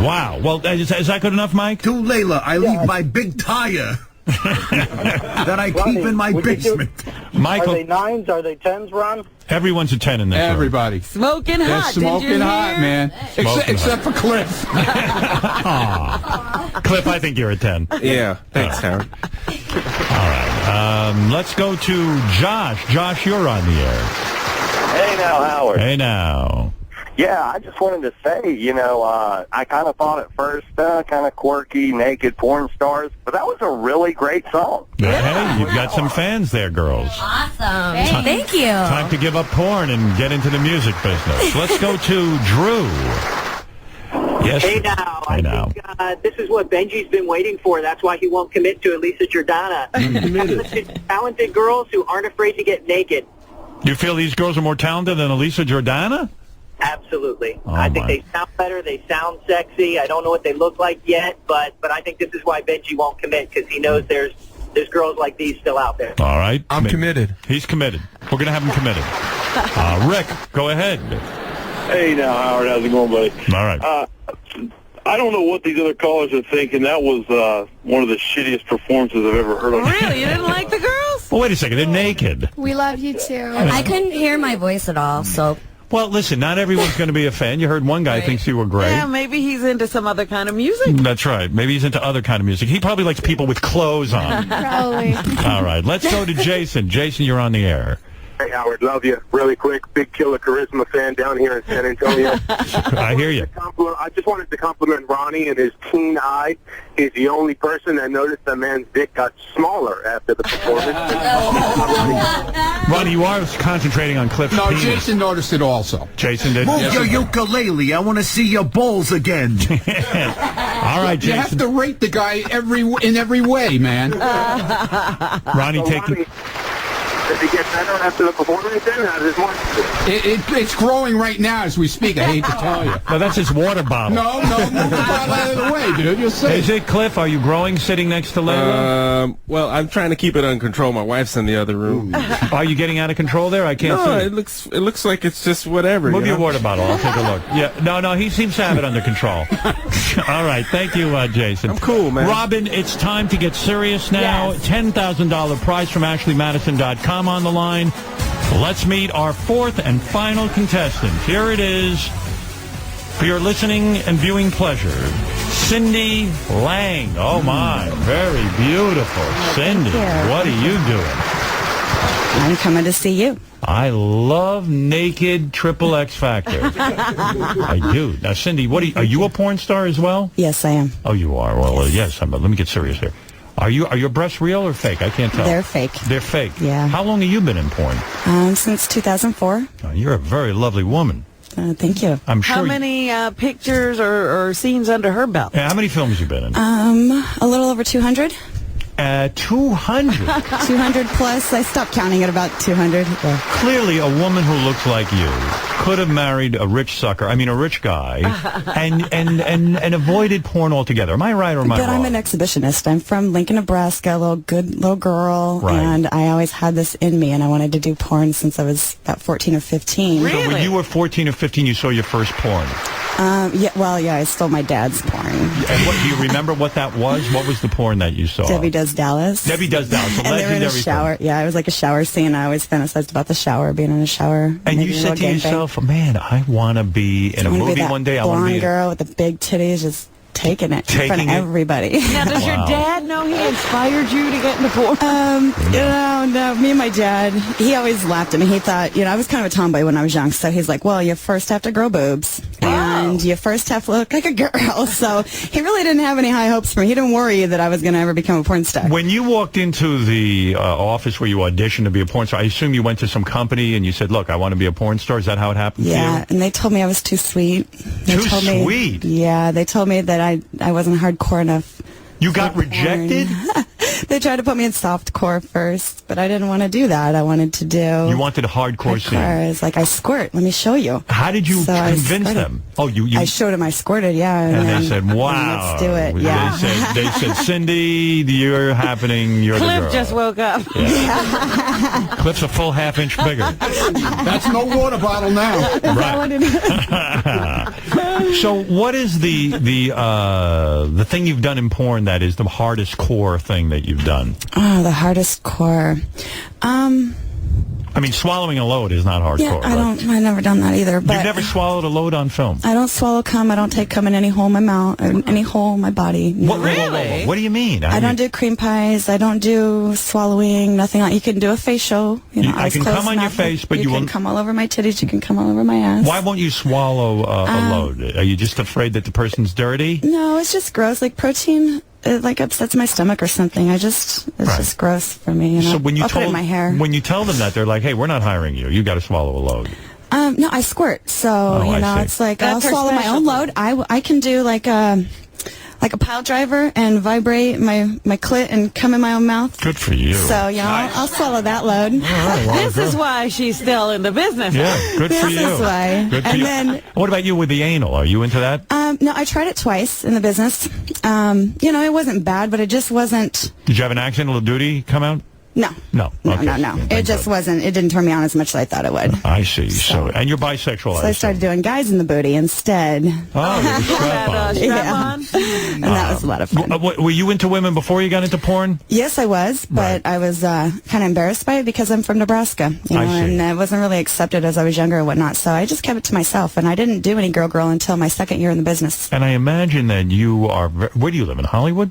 Wow. Well, is that good enough, Mike? To Layla, I leave my big tire that I keep in my basement. Michael, Are they 9s? Are they 10s, Ron? everyone's a 10 in this room. Everybody. Smoking They're hot. Did you smoking hot, hear? man. Except for Cliff. Aw. Cliff, I think you're a 10. Yeah, thanks, Howard. All right. Let's go to Josh. Josh, you're on the air. Hey now, Howard. Hey now. Yeah, I just wanted to say, I kind of thought at first, kind of quirky, naked porn stars, but that was a really great song. Hey, you've got some fans there, girls. Awesome. Thank you. Time to give up porn and get into the music business. Let's go to Drew. Yes. Hey now. Hey now. I think, this is what Benji's been waiting for. That's why he won't commit to Elisa Jordana. Talented girls who aren't afraid to get naked. You feel these girls are more talented than Elisa Jordana? Absolutely. Oh, I think my. they sound better. They sound sexy. I don't know what they look like yet, but I think this is why Benji won't commit, because he knows there's girls like these still out there. All right. I'm committed. He's committed. We're going to have him committed. Rick, go ahead. Hey now, Howard. How's it going, buddy? All right. I don't know what these other callers are thinking. That was one of the shittiest performances I've ever heard of. Really? You didn't like the girls? Well, wait a second. They're naked. We love you too. I couldn't hear my voice at all, so... Well, listen, not everyone's going to be a fan. You heard one guy thinks you were great. Yeah, maybe he's into some other kind of music. That's right. Maybe he's into other kind of music. He probably likes people with clothes on. Probably. All right. Let's go to Jason. Jason, you're on the air. Hey, Howard. Love you. Really quick. Big Killer Charisma fan down here in San Antonio. I hear you. I just wanted to compliment Ronnie and his keen eye. He's the only person that noticed that man's dick got smaller after the performance. Ronnie, you are concentrating on Cliff's No, penis. Jason noticed it also. Jason did. Move your ukulele. I want to see your balls again. All right, You have Jason. to rate the guy in every way, man. Ronnie, taking... Does he get better after the performance then? How does It's growing right now as we speak. I hate to tell you. No, that's his water bottle. No, move the bottle out of the way, dude. You'll see. Is it, Cliff? Are you growing sitting next to Layla? Well, I'm trying to keep it under control. My wife's in the other room. Are you getting out of control there? I can't No, see. it looks like it's just whatever. Move you your know? water bottle. I'll take a look. Yeah, no, he seems to have it under control. All right, thank you, Jason. I'm cool, man. Robin, it's time to get serious now. Yes. $10,000 prize from AshleyMadison.com on the line. Let's meet our fourth and final contestant. Here it is, for your listening and viewing pleasure, Sindy Lang. Oh, my, very beautiful. Cindy, what are you doing? I'm coming to see you. I love naked XXX Factor. I do. Now, Sindy, are you a porn star as well? Yes, I am. Oh, you are? Well, yes. Let me get serious here. Are your breasts real or fake? I can't tell. They're fake. They're fake? Yeah. How long have you been in porn? Since 2004. Oh, you're a very lovely woman. Thank you. I'm sure. How many pictures or scenes under her belt? How many films you been in? A little over 200. 200? 200 plus. I stopped counting at about 200. Yeah. Clearly, a woman who looks like you could have married a rich guy, and avoided porn altogether. Am I right or am I wrong? But I'm an exhibitionist. I'm from Lincoln, Nebraska, a little girl, right. And I always had this in me, and I wanted to do porn since I was about 14 or 15. Really? So when you were 14 or 15, you saw your first porn? Yeah, I stole my dad's porn. And do you remember what that was? What was the porn that you saw? Debbie Does Dallas. Debbie Does Dallas, a and legendary they were in a shower. film. Yeah, it was like a shower scene. I always fantasized about the shower, being in a shower. And you said to yourself, man, I want to be in a movie one day. I want to be a blonde girl with the big titties, just taking it in front of everybody. Now, does your dad know he inspired you to get into porn? No. Me and my dad, he always laughed at me. He thought, I was kind of a tomboy when I was young, so he's like, well, you first have to grow boobs, and you first have to look like a girl. So he really didn't have any high hopes for me. He didn't worry that I was going to ever become a porn star. When you walked into the office where you auditioned to be a porn star, I assume you went to some company and you said, look, I want to be a porn star. Is that how it happened to you? Yeah, and they told me I was too sweet. Too sweet? Yeah, they told me that I wasn't hardcore enough. You got rejected? They tried to put me in softcore first, but I didn't want to do that. I wanted to do... You wanted a hardcore scene. I was like, I squirt. Let me show you. How did you convince them? Oh, you... I showed them I squirted, yeah. And they said, wow. Let's do it, yeah. They said, Sindy, you're happening, you're the girl. Cliff just woke up. Yeah. Cliff's a full half-inch bigger. That's no water bottle now. Right. So what is the thing you've done in porn that is the hardest core thing that you've done? Oh, the hardest core. I mean, swallowing a load is not hardcore. Yeah, I've never done that either. But you've never swallowed a load on film? I don't swallow cum. I don't take cum in any hole in my mouth, or any hole in my body. No. Really? What do you mean? I don't do cream pies. I don't do swallowing. Nothing like. You can do a facial. I can come on your face, but you can come all over my titties. You can come all over my ass. Why won't you swallow a load? Are you just afraid that the person's dirty? No, it's just gross. Like protein. It upsets my stomach or something. It's just gross for me. So when you put it in my hair. When you tell them that, they're like, "Hey, we're not hiring you. You got to swallow a load." No, I squirt. So it's like That's I'll swallow my own load. I can do like a pile driver and vibrate my clit and come in my own mouth. Good for you. So I'll swallow that load. This is why she's still in the business. Yeah, good for you. This is why. Good for you. Then, what about you with the anal? Are you into that? No, I tried it twice in the business. It wasn't bad, but it just wasn't. Did you have an accidental duty come out? No. No. Okay. No. It just wasn't. It didn't turn me on as much as I thought it would. I see. So and you're bisexual. So I started doing guys in the booty instead. Oh, strap-on. And that was a lot of fun. Were you into women before you got into porn? Yes, I was, but I was kind of embarrassed by it because I'm from Nebraska, and I wasn't really accepted as I was younger and whatnot. So I just kept it to myself, and I didn't do any girl until my second year in the business. And I imagine that you are. Where do you live? In Hollywood?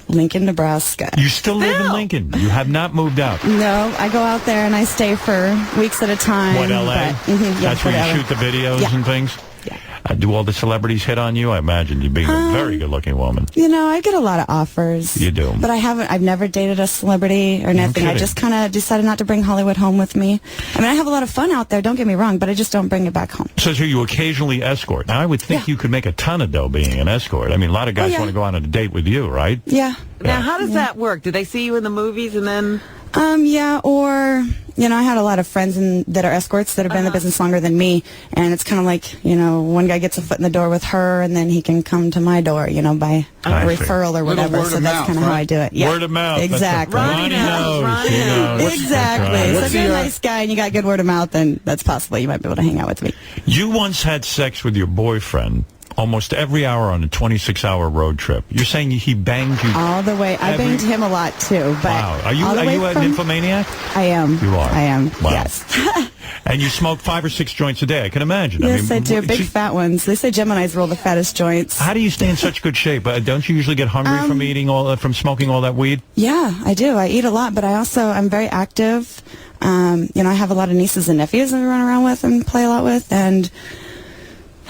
Lincoln, Nebraska. You still live in Lincoln? You have not moved out? No, I go out there and I stay for weeks at a time. What, L.A.? That's where you shoot the videos and things? Yeah. Do all the celebrities hit on you? I imagine you being a very good-looking woman. I get a lot of offers. You do. But I've never dated a celebrity or nothing. I just kind of decided not to bring Hollywood home with me. I mean, I have a lot of fun out there, don't get me wrong, but I just don't bring it back home. So you occasionally escort. Now, I would think you could make a ton of dough being an escort. I mean, a lot of guys want to go on a date with you, right? Yeah. Now, how does that work? Do they see you in the movies and then... or, I had a lot of friends that are escorts that have been in the business longer than me, and it's kind of like, one guy gets a foot in the door with her, and then he can come to my door, by a referral or whatever, so that's kind of how I do it. Yeah. Word of mouth. Exactly. Ronnie knows. Exactly. Right. So if you're a nice guy and you got good word of mouth, then that's possible. You might be able to hang out with me. You once had sex with your boyfriend almost every hour on a 26-hour road trip. You're saying he banged you all the way. I banged him a lot too. But wow. Are you an nymphomaniac? I am. You are. I am. Wow. Yes. And you smoke 5 or 6 joints a day. I can imagine. Yes, I do. Big fat ones. They say Geminis roll the fattest joints. How do you stay in such good shape? Don't you usually get hungry from smoking all that weed? Yeah, I do. I eat a lot, but I'm very active. I have a lot of nieces and nephews that I run around with and play a lot with, and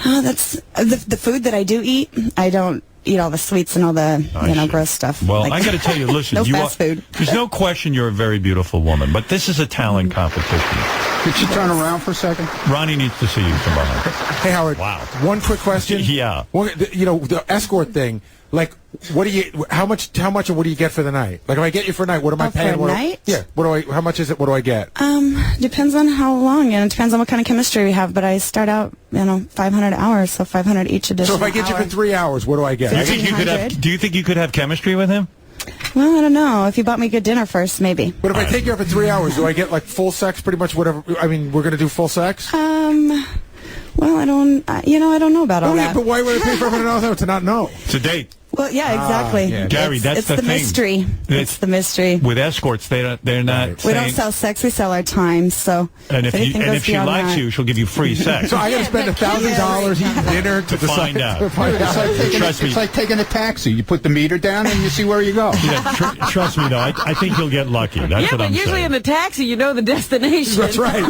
that's the food that I do eat. I don't eat all the sweets and all the gross stuff. Well, I got to tell you, listen, no fast food. There's no question you're a very beautiful woman, but this is a talent competition. Could you turn around for a second? Ronnie needs to see you from behind. Hey, Howard. Wow. One quick question. Yeah. The escort thing. Like, how much, and what do you get for the night? Like, if I get you for a night, what am I paying? For a night? Yeah. How much is it? What do I get? Depends on how long, and it depends on what kind of chemistry we have, but I start out, 500 hours, so 500 each additional So if I get you for 3 hours, what do I get? Do you think you could have chemistry with him? Well, I don't know. If you bought me good dinner first, maybe. But if I take you out for 3 hours, do I get, like, full sex, pretty much whatever? I mean, we're going to do full sex? Well, I don't know about all that. But why would I pay for $100 to not know? It's a date. Well, yeah, exactly. Yeah. Gary, that's it's the the thing. mystery. It's the mystery. With escorts, they're not. We don't sell sex; we sell our time. So, and if she likes you, she'll give you free sex. So I got to spend $1,000 eating dinner to find out. It's like taking a taxi. You put the meter down and you see where you go. Yeah, trust me, though. I think you'll get lucky. That's what I'm saying. Yeah, but usually in the taxi, you know the destination. That's right.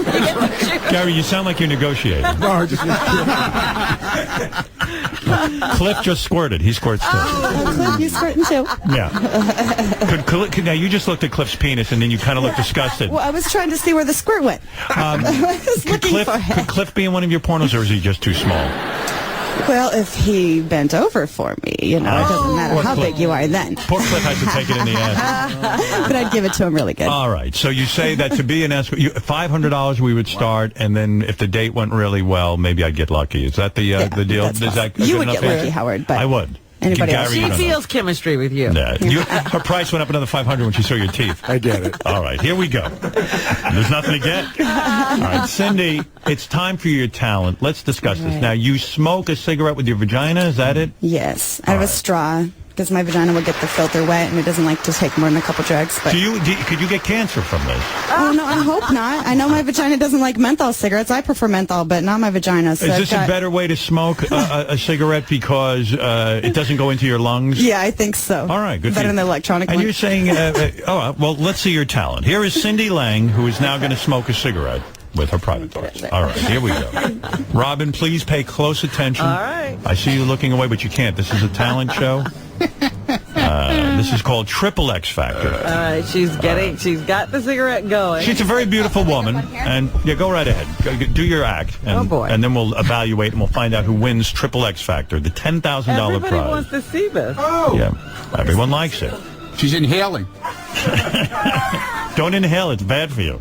Gary, you sound like you're negotiating. No, just. Cliff just squirted. He squirts too. Cliff, you squirting too? Yeah. Now you just looked at Cliff's penis and then you kind of looked disgusted. Well, I was trying to see where the squirt went. I was looking for it. Could Cliff be in one of your pornos, or is he just too small? Well, if he bent over for me, it doesn't matter how big you are then. Poor Cliff has to take it in the ass. But I'd give it to him really good. All right. So you say that to be an escort, $500 we would start, and then if the date went really well, maybe I'd get lucky. Is that the deal? Is that you would get lucky, Howard, but I would. Anybody else? She feels chemistry with you. Yeah. Her price went up another $500 when she saw your teeth. I get it. All right, here we go. There's nothing to get. All right, Sindy, it's time for your talent. Let's discuss this. Now, you smoke a cigarette with your vagina, is that it? Yes, out of a straw, because my vagina will get the filter wet, and it doesn't like to take more than a couple drugs. But could you get cancer from this? Oh, no, I hope not. I know my vagina doesn't like menthol cigarettes. I prefer menthol, but not my vagina. So is this a better way to smoke a cigarette because it doesn't go into your lungs? Yeah, I think so. All right, good. Better than the electronic And one. you're saying, well, let's see your talent. Here is Sindy Lang, who is now going to smoke a cigarette with her private parts. All right, here we go. Robin, please pay close attention. All right. I see you looking away, but you can't. This is a talent show. This is called XXX Factor. All right, she's got the cigarette going. She's a very beautiful woman, and go right ahead. Do your act, and, and then we'll evaluate and we'll find out who wins XXX Factor, the $10,000 prize. Everybody wants to see this. Oh. Yeah, everyone likes it. She's inhaling. Don't inhale; it's bad for you.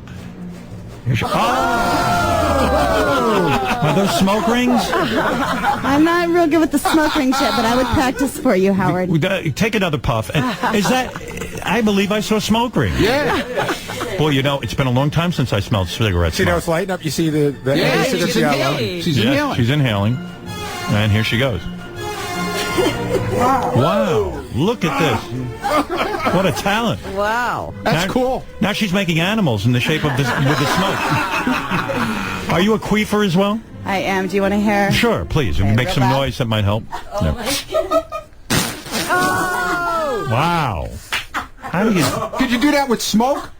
Are those smoke rings? I'm not real good with the smoke rings yet, but I would practice for you, Howard. Take another puff. Is that? I believe I saw smoke rings. Yeah. Well, it's been a long time since I smelled cigarette See, smoke. now it's lighting up. You see the she's inhaling. She's inhaling. And here she goes. Wow. Look at this. What a talent. Wow. That's cool. Now she's making animals in the shape of this with the smoke. Are you a queefer as well? I am. Do you want to hear? Sure, please. Okay, make some loud. noise that might help. No. Wow. How do you... Could you do that with smoke?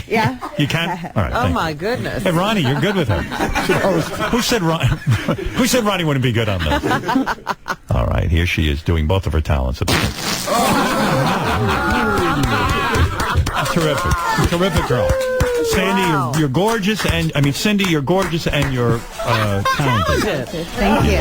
Yeah. You can? All right. Oh, my goodness. Hey, Ronnie, you're good with her. Who said Ronnie wouldn't be good on this? All right, here she is doing both of her talents at the same time. Terrific. Terrific girl. Sandy, you're gorgeous, and Sindy, you're gorgeous, and you're talented. Thank you.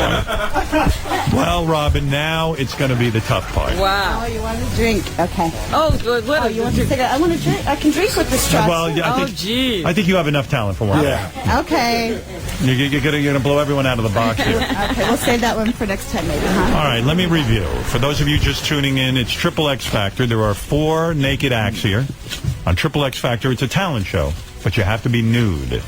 Well, Robin, now it's going to be the tough part. Wow. Oh, you want a drink? Okay. Oh, good. What you want to take? I want to drink. I can drink with this straw. Well, yeah, I think you have enough talent for one. Yeah. Okay. You're gonna blow everyone out of the box here. Okay, we'll save that one for next time, maybe, huh? All right, let me review. For those of you just tuning in, it's XXX Factor. There are 4 naked acts here. On XXX Factor, it's a talent show, but you have to be nude.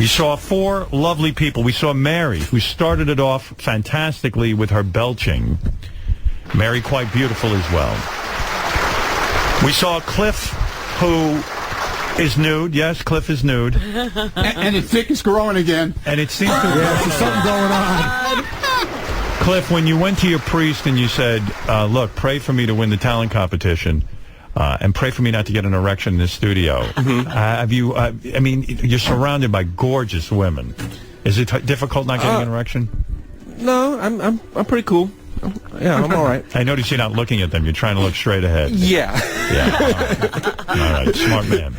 We saw 4 lovely people. We saw Mary, who started it off fantastically with her belching. Mary, quite beautiful as well. We saw Cliff, who is nude. Yes, Cliff is nude. And his dick is growing again. And it seems to be there's something going on. Cliff, when you went to your priest and you said, look, pray for me to win the talent competition, and pray for me not to get an erection in this studio, have you, I mean, you're surrounded by gorgeous women. Is it difficult not getting an erection? No, I'm pretty cool. Yeah, I'm all right. I notice you're not looking at them. You're trying to look straight ahead. Yeah. All right. Smart man.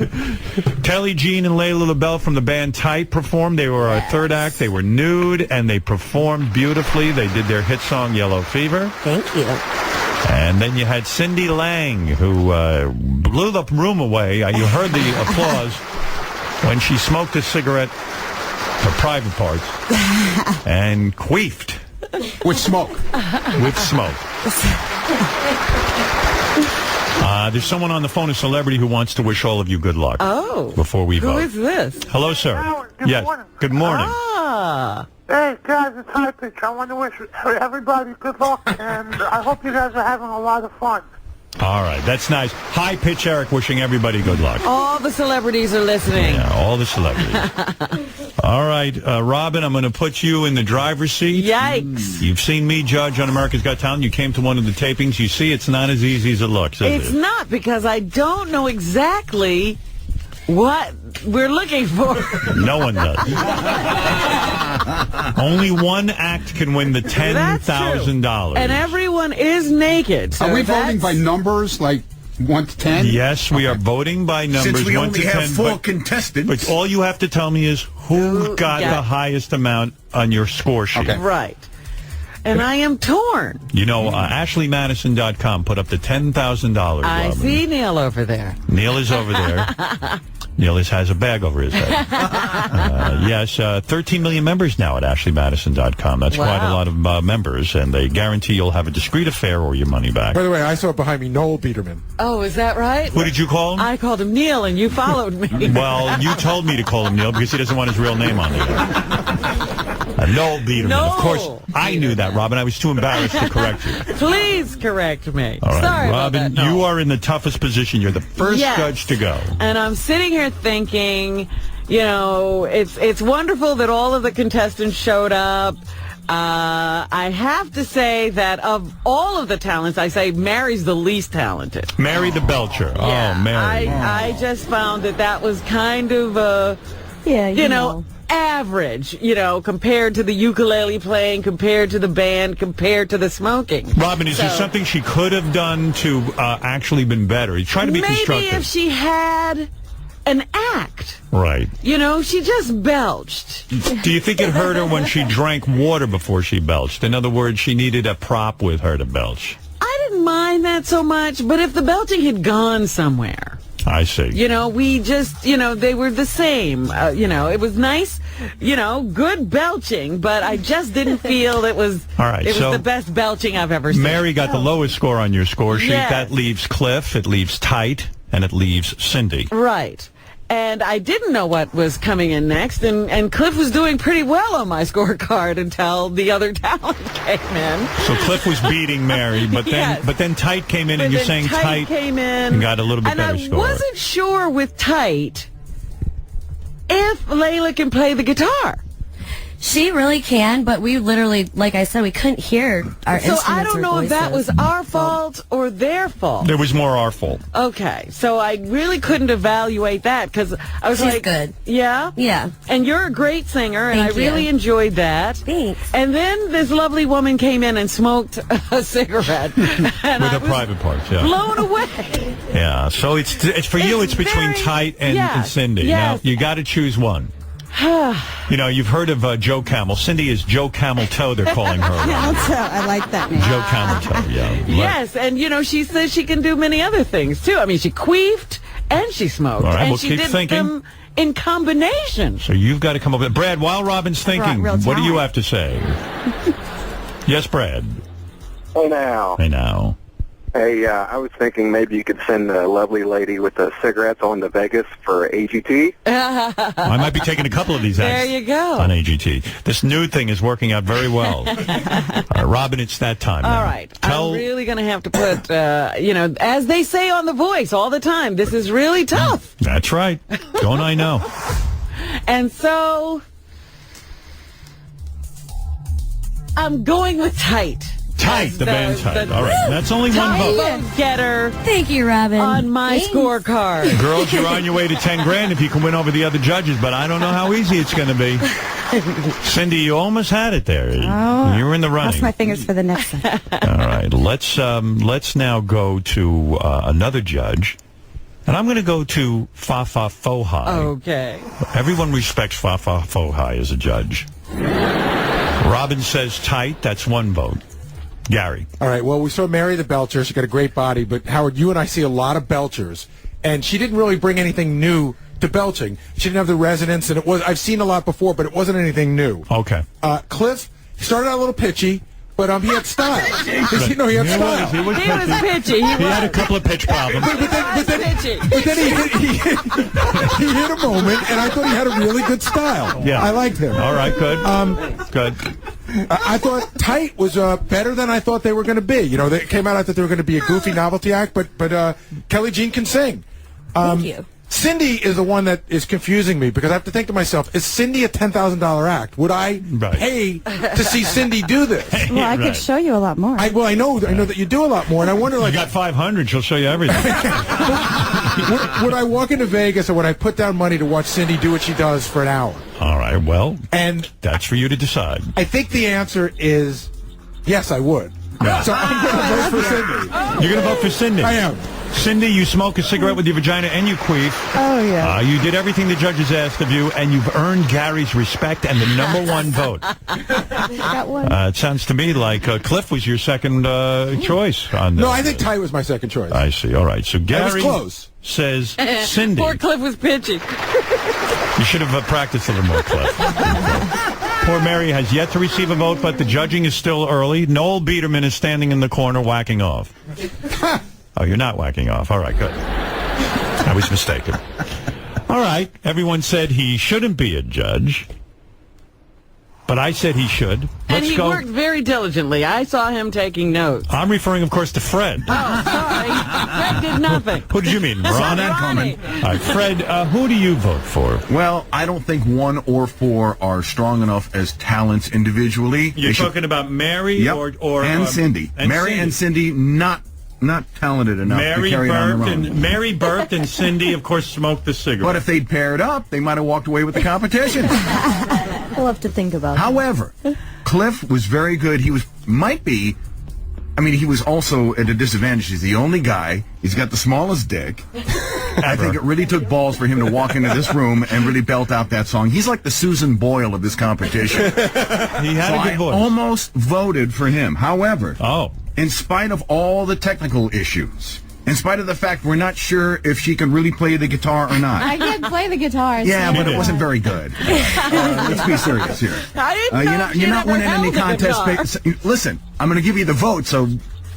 Kelley Jean and Layla Labelle from the band Tight performed. They were our third act. They were nude, and they performed beautifully. They did their hit song, Yellow Fever. Thank you. And then you had Sindy Lang, who blew the room away. You heard the applause when she smoked a cigarette, her private parts, and queefed. With smoke. With smoke. There's someone on the phone, a celebrity, who wants to wish all of you good luck. Oh. Before we vote. Who is this? Hello, sir. Howard, good yes. morning. Good morning. Ah. Hey, guys, it's High Pitch. I want to wish everybody good luck, and I hope you guys are having a lot of fun. All right. That's nice. High Pitch Eric wishing everybody good luck. All the celebrities are listening. Yeah, all the celebrities. All right, Robin, I'm going to put you in the driver's seat. Yikes. You've seen me judge on America's Got Talent. You came to one of the tapings. You see, it's not as easy as it looks, is It's it? not, because I don't know exactly what we're looking for. No one does. Only one act can win the $10,000. And everyone is naked. So Are we voting by numbers, like 1 to 10? Yes, we are voting by numbers. Since we 1 only to 10, have 4 contestants. But all you have to tell me is who got the highest amount on your score sheet. Okay. Right. And I am torn. You know, AshleyMadison.com put up the $10,000. I Robin. see Neil over there. Neil is over there. Neil has a bag over his head. Yes, 13 million members now at AshleyMadison.com. That's quite a lot of members, and they guarantee you'll have a discreet affair or your money back. By the way, I saw it behind me, Noel Biederman. Oh, is that right? Who did you call him? I called him Neil, and you followed me. Well, you told me to call him Neil because he doesn't want his real name on there. Noel Biederman. Noel Of course, I knew that, Robin. I was too embarrassed to correct you. Please correct me. All right, Sorry Robin, about that, Noel. you are in the toughest position. You're the first judge to go. And I'm sitting here thinking, you know, it's wonderful that all of the contestants showed up. I have to say that of all of the talents, I say Mary's the least talented. Mary the Belcher. Yeah, Oh, Mary. I just found that was kind of you know, average, you know, compared to the ukulele playing, compared to the band, compared to the smoking. Robin, is there something she could have done to actually been better? Try to be constructive. Maybe if she had an act. Right. You know, she just belched. Do you think it hurt her when she drank water before she belched? In other words, she needed a prop with her to belch. I didn't mind that so much, but if the belching had gone somewhere. I see. You know, we just, you know, they were the same. You know, it was nice, you know, good belching, but I just didn't feel it was, all right, it was the best belching I've ever seen. Mary got the lowest score on your score sheet. Yes. That leaves Cliff, it leaves Tight, and it leaves Sindy. Right. And I didn't know what was coming in next, and Cliff was doing pretty well on my scorecard until the other talent came in. So Cliff was beating Mary, but then Tight came in, and you're saying Tight came in and got a little bit better score. score. And I wasn't sure with Tight if Layla can play the guitar. She really can, but we literally, like I said, we couldn't hear our instruments. So I don't or know if that was voices. our fault or their fault. There was more our fault. Okay, so I really couldn't evaluate that because I was She's like, good. Yeah? Yeah. And you're a great singer, and Thank I really you. enjoyed that. Thanks. And then this lovely woman came in and smoked a cigarette. And With I her was private parts, yeah. blown away. Yeah, so it's for you, it's between Tight and Sindy. yes. Now, you got to choose one. You know, you've heard of Joe Camel. Sindy is Joe Camel Toe, they're calling her. I like that name. Joe Camel Toe, yeah. Yes, and you know, she says she can do many other things too. I mean, she queefed and she smoked. All right, and well, she keep did thinking. them in combination. So you've got to come up with... Brad, while Robin's thinking, Real what do you talent. have to say? Yes, Brad. Hey now. Hey now. Hey, I was thinking maybe you could send a lovely lady with the cigarettes on to Vegas for AGT. I might be taking a couple of these acts There you go. on AGT. This nude thing is working out very well. All right, Robin, it's that time. All now. right. I'm really going to have to put, as they say on The Voice all the time, this is really tough. That's right. Don't I know? And so, I'm going with Tight. Tight, the band Tight. All right, that's only one vote. Getter. Thank you, Robin. On my scorecard. Girls, you're on your way to 10 grand if you can win over the other judges, but I don't know how easy it's going to be. Cindy, you almost had it there. Oh, you were in the running. Cross my fingers for the next one. All right, let's now go to another judge. And I'm going to go to Fafa Fohai. Okay. Everyone respects Fafa Fohai as a judge. Robin says Tight. That's one vote. Gary. All right, well, we saw Mary the Belcher. She got a great body, but Howard, you and I see a lot of Belchers, and she didn't really bring anything new to belching. She didn't have the resonance, and I've seen a lot before, but it wasn't anything new. Okay. Cliff started out a little pitchy, but he had style. He had style. He was pitchy. He had a couple of pitch problems. But then he hit a moment, and I thought he had a really good style. Yeah. I liked him. All right, good. Good. I thought Tight was better than I thought they were going to be. You know, they came out, I thought they were going to be a goofy novelty act, but Kelley Jean can sing. Thank you. Sindy is the one that is confusing me because I have to think to myself, is Sindy a $10,000 act? Would I pay to see Sindy do this? Well, I could show you a lot more. I know that you do a lot more, and I wonder, like, you got 500, she'll show you everything. would I walk into Vegas or would I put down money to watch Sindy do what she does for an hour? All right, well, and that's for you to decide. I think the answer is yes, I would. Yeah. So I'm going to vote for Sindy. You're going to vote for Cindy? I am. Cindy, you smoke a cigarette with your vagina and you queef. Oh, yeah. You did everything the judges asked of you, and you've earned Gary's respect and the #1 vote. Got one. It sounds to me like Cliff was your second choice on this. No, I think Ty was my second choice. I see. All right. So Gary was close. says Cindy. Poor Cliff was pitchy. You should have practiced a little more, Cliff. Poor Mary has yet to receive a vote, but the judging is still early. Noel Biederman is standing in the corner whacking off. Oh, you're not whacking off. All right, good. I was mistaken. All right. Everyone said he shouldn't be a judge, but I said he should. And he worked very diligently. I saw him taking notes. I'm referring, of course, to Fred. Oh, sorry. Fred did nothing. Who did you mean? Saw that coming. All right, Fred, who do you vote for? Well, I don't think 1 or 4 are strong enough as talents individually. You're talking about Mary Yep. or and Cindy. Mary and Cindy not talented enough to carry it on their own. Mary burped and Cindy, of course, smoked the cigarette. But if they'd paired up, they might have walked away with the competition. We'll have to think about it. However, Cliff was very good. He was also at a disadvantage. He's the only guy. He's got the smallest dick. I think it really took balls for him to walk into this room and really belt out that song. He's like the Susan Boyle of this competition. He had a good voice. I almost voted for him. However, in spite of all the technical issues, in spite of the fact we're not sure if she can really play the guitar or not. I can play the guitar. Yeah, but it wasn't very good. Let's be serious here. I didn't know you're not winning any contest. Listen, I'm going to give you the vote, so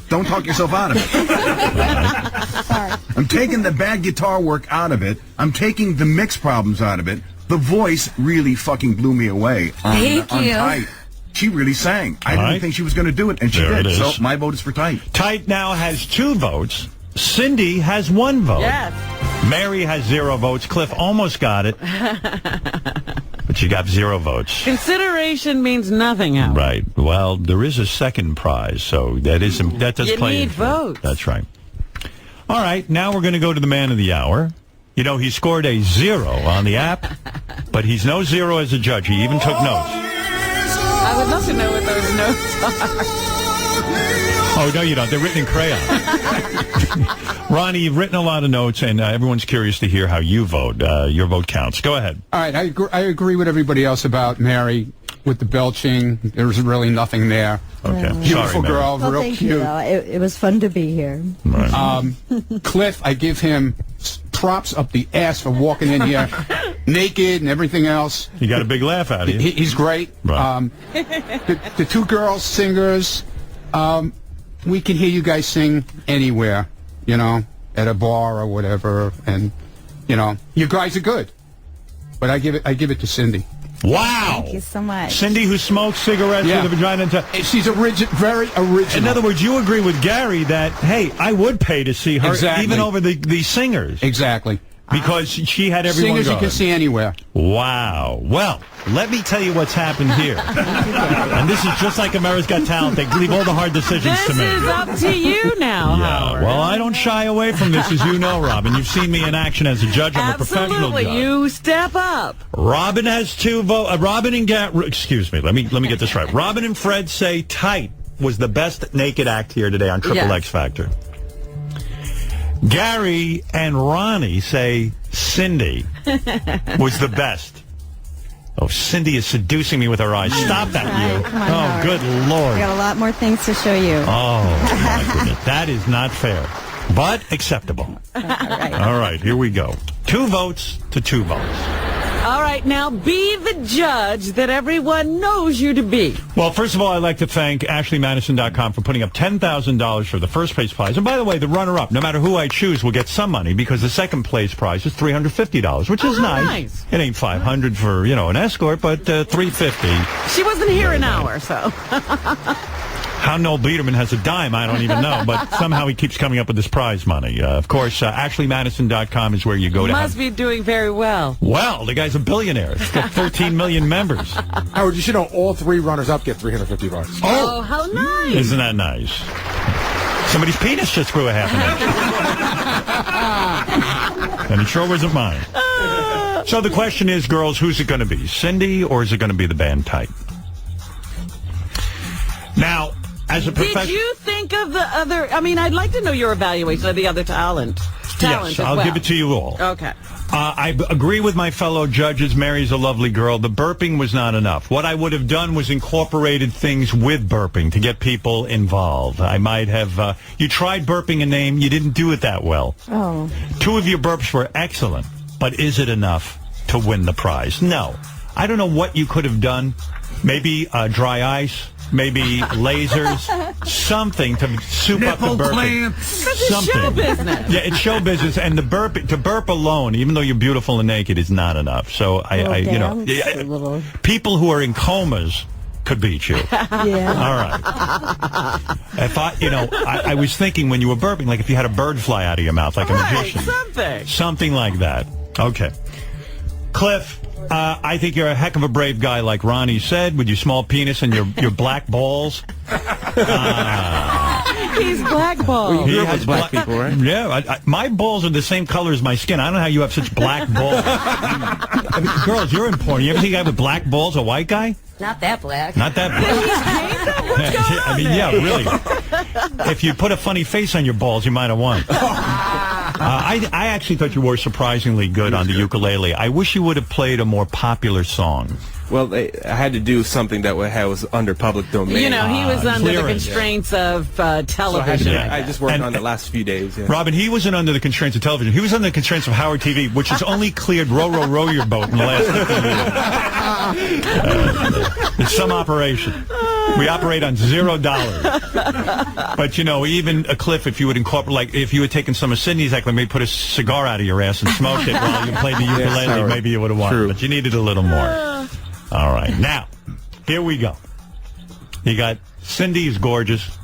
don't talk yourself out of it. Sorry. I'm taking the bad guitar work out of it. I'm taking the mix problems out of it. The voice really fucking blew me away on Tight. She really sang. I didn't think she was going to do it, and she did. So my vote is for Tight. Tight now has 2 votes. Cindy has 1 vote. Yes. Mary has 0 votes. Cliff almost got it, but she got 0 votes. Consideration means nothing, Howard. Right. Well, there is a second prize, so that does You play. need votes. That's right. All right. Now we're going to go to the man of the hour. You know, he scored a 0 on the app, but he's no 0 as a judge. He even took notes. I would love to know what those notes are. Oh, no, you don't. They're written in crayon. Ronnie, you've written a lot of notes, and everyone's curious to hear how you vote. Your vote counts. Go ahead. All right, I agree with everybody else about Mary with the belching. There's really nothing there. Okay. Beautiful Sorry, girl, Well, real thank cute. you, though. It was fun to be here. Right. Cliff, I give him props up the ass for walking in here naked and everything else. He got a big laugh out of you. He's great. Right. The 2 girls, singers, we can hear you guys sing anywhere, you know, at a bar or whatever, and you know, you guys are good. But I give it to Sindy. Wow. Thank you so much. Cindy, who smokes cigarettes with a vagina. She's very original. In other words, you agree with Gary that, hey, I would pay to see her, even over the singers. Exactly. Because she had everyone Singers going. you can see anywhere. Wow. Well, let me tell you what's happened here. And this is just like America's Got Talent. They leave all the hard decisions to me. This is up to you now, Howard. Well, I don't shy away from this, as you know, Robin. You've seen me in action as a judge. I'm a professional judge. Absolutely. You step up. Robin has 2 votes. Robin and excuse me. Let me get this right. Robin and Fred say Tight was the best naked act here today on XXX Factor. Gary and Ronnie say Sindy was the best. Oh, Sindy is seducing me with her eyes. Stop that, you. Come on, Oh, Howard. good Lord. We got a lot more things to show you. Oh, my goodness. That is not fair, but acceptable. All right, here we go. 2 votes to 2 votes. All right, now be the judge that everyone knows you to be. Well, first of all, I'd like to thank AshleyMadison.com for putting up $10,000 for the first place prize. And by the way, the runner-up, no matter who I choose, will get some money because the second place prize is $350, which is nice. It ain't $500 for, you know, an escort, but $350. She wasn't here an hour, so. How Noel Biederman has a dime, I don't even know, but somehow he keeps coming up with this prize money. Of course, AshleyMadison.com is where you go to must be doing very well. Well, the guy's a billionaire. He's got 13 million members. Howard, you should know all 3 runners-up get $350. Oh, how nice. Isn't that nice? Somebody's penis just grew a half an inch. And it sure wasn't mine. So the question is, girls, who's it going to be? Sindy, or is it going to be the band Tight? Now, as a Did you think of the other? I mean, I'd like to know your evaluation of the other talent. Yes, I'll give it to you all. Okay. I agree with my fellow judges. Mary's a lovely girl. The burping was not enough. What I would have done was incorporated things with burping to get people involved. I might have... you tried burping a name. You didn't do it that well. Oh. 2 of your burps were excellent. But is it enough to win the prize? No. I don't know what you could have done. Maybe dry ice. Maybe lasers, something to soup up the burping. It's show business. Yeah, it's show business, and to burp alone, even though you're beautiful and naked, is not enough. So you know, people who are in comas could beat you. Yeah. All right. If I was thinking when you were burping, like if you had a bird fly out of your mouth, like a magician, something like that. Okay, Cliff. I think you're a heck of a brave guy, like Ronnie said, with your small penis and your black balls. He's blackballed. He has black people, right? Yeah, my balls are the same color as my skin. I don't know how you have such black balls. I mean, girls, you're in porn. You ever see a guy with black balls, a white guy? Not that black. Not that black. I mean, yeah, really. If you put a funny face on your balls, you might have won. I actually thought you were surprisingly good on the ukulele. I wish you would have played a more popular song. Well, I had to do something that was under public domain. You know, he was under the constraints of television. So I just worked on the last few days. Yeah. Robin, he wasn't under the constraints of television. He was under the constraints of Howard TV, which has only cleared Row, Row, Row Your Boat in the last 15 years. It's some operation. We operate on $0. But, you know, even a Cliff, if you would incorporate, like, if you had taken some of Sydney's, like, maybe put a cigar out of your ass and smoked it while you played the ukulele, maybe you would have won. True. But you needed a little more. All right. Now, here we go. You got Sindy is gorgeous.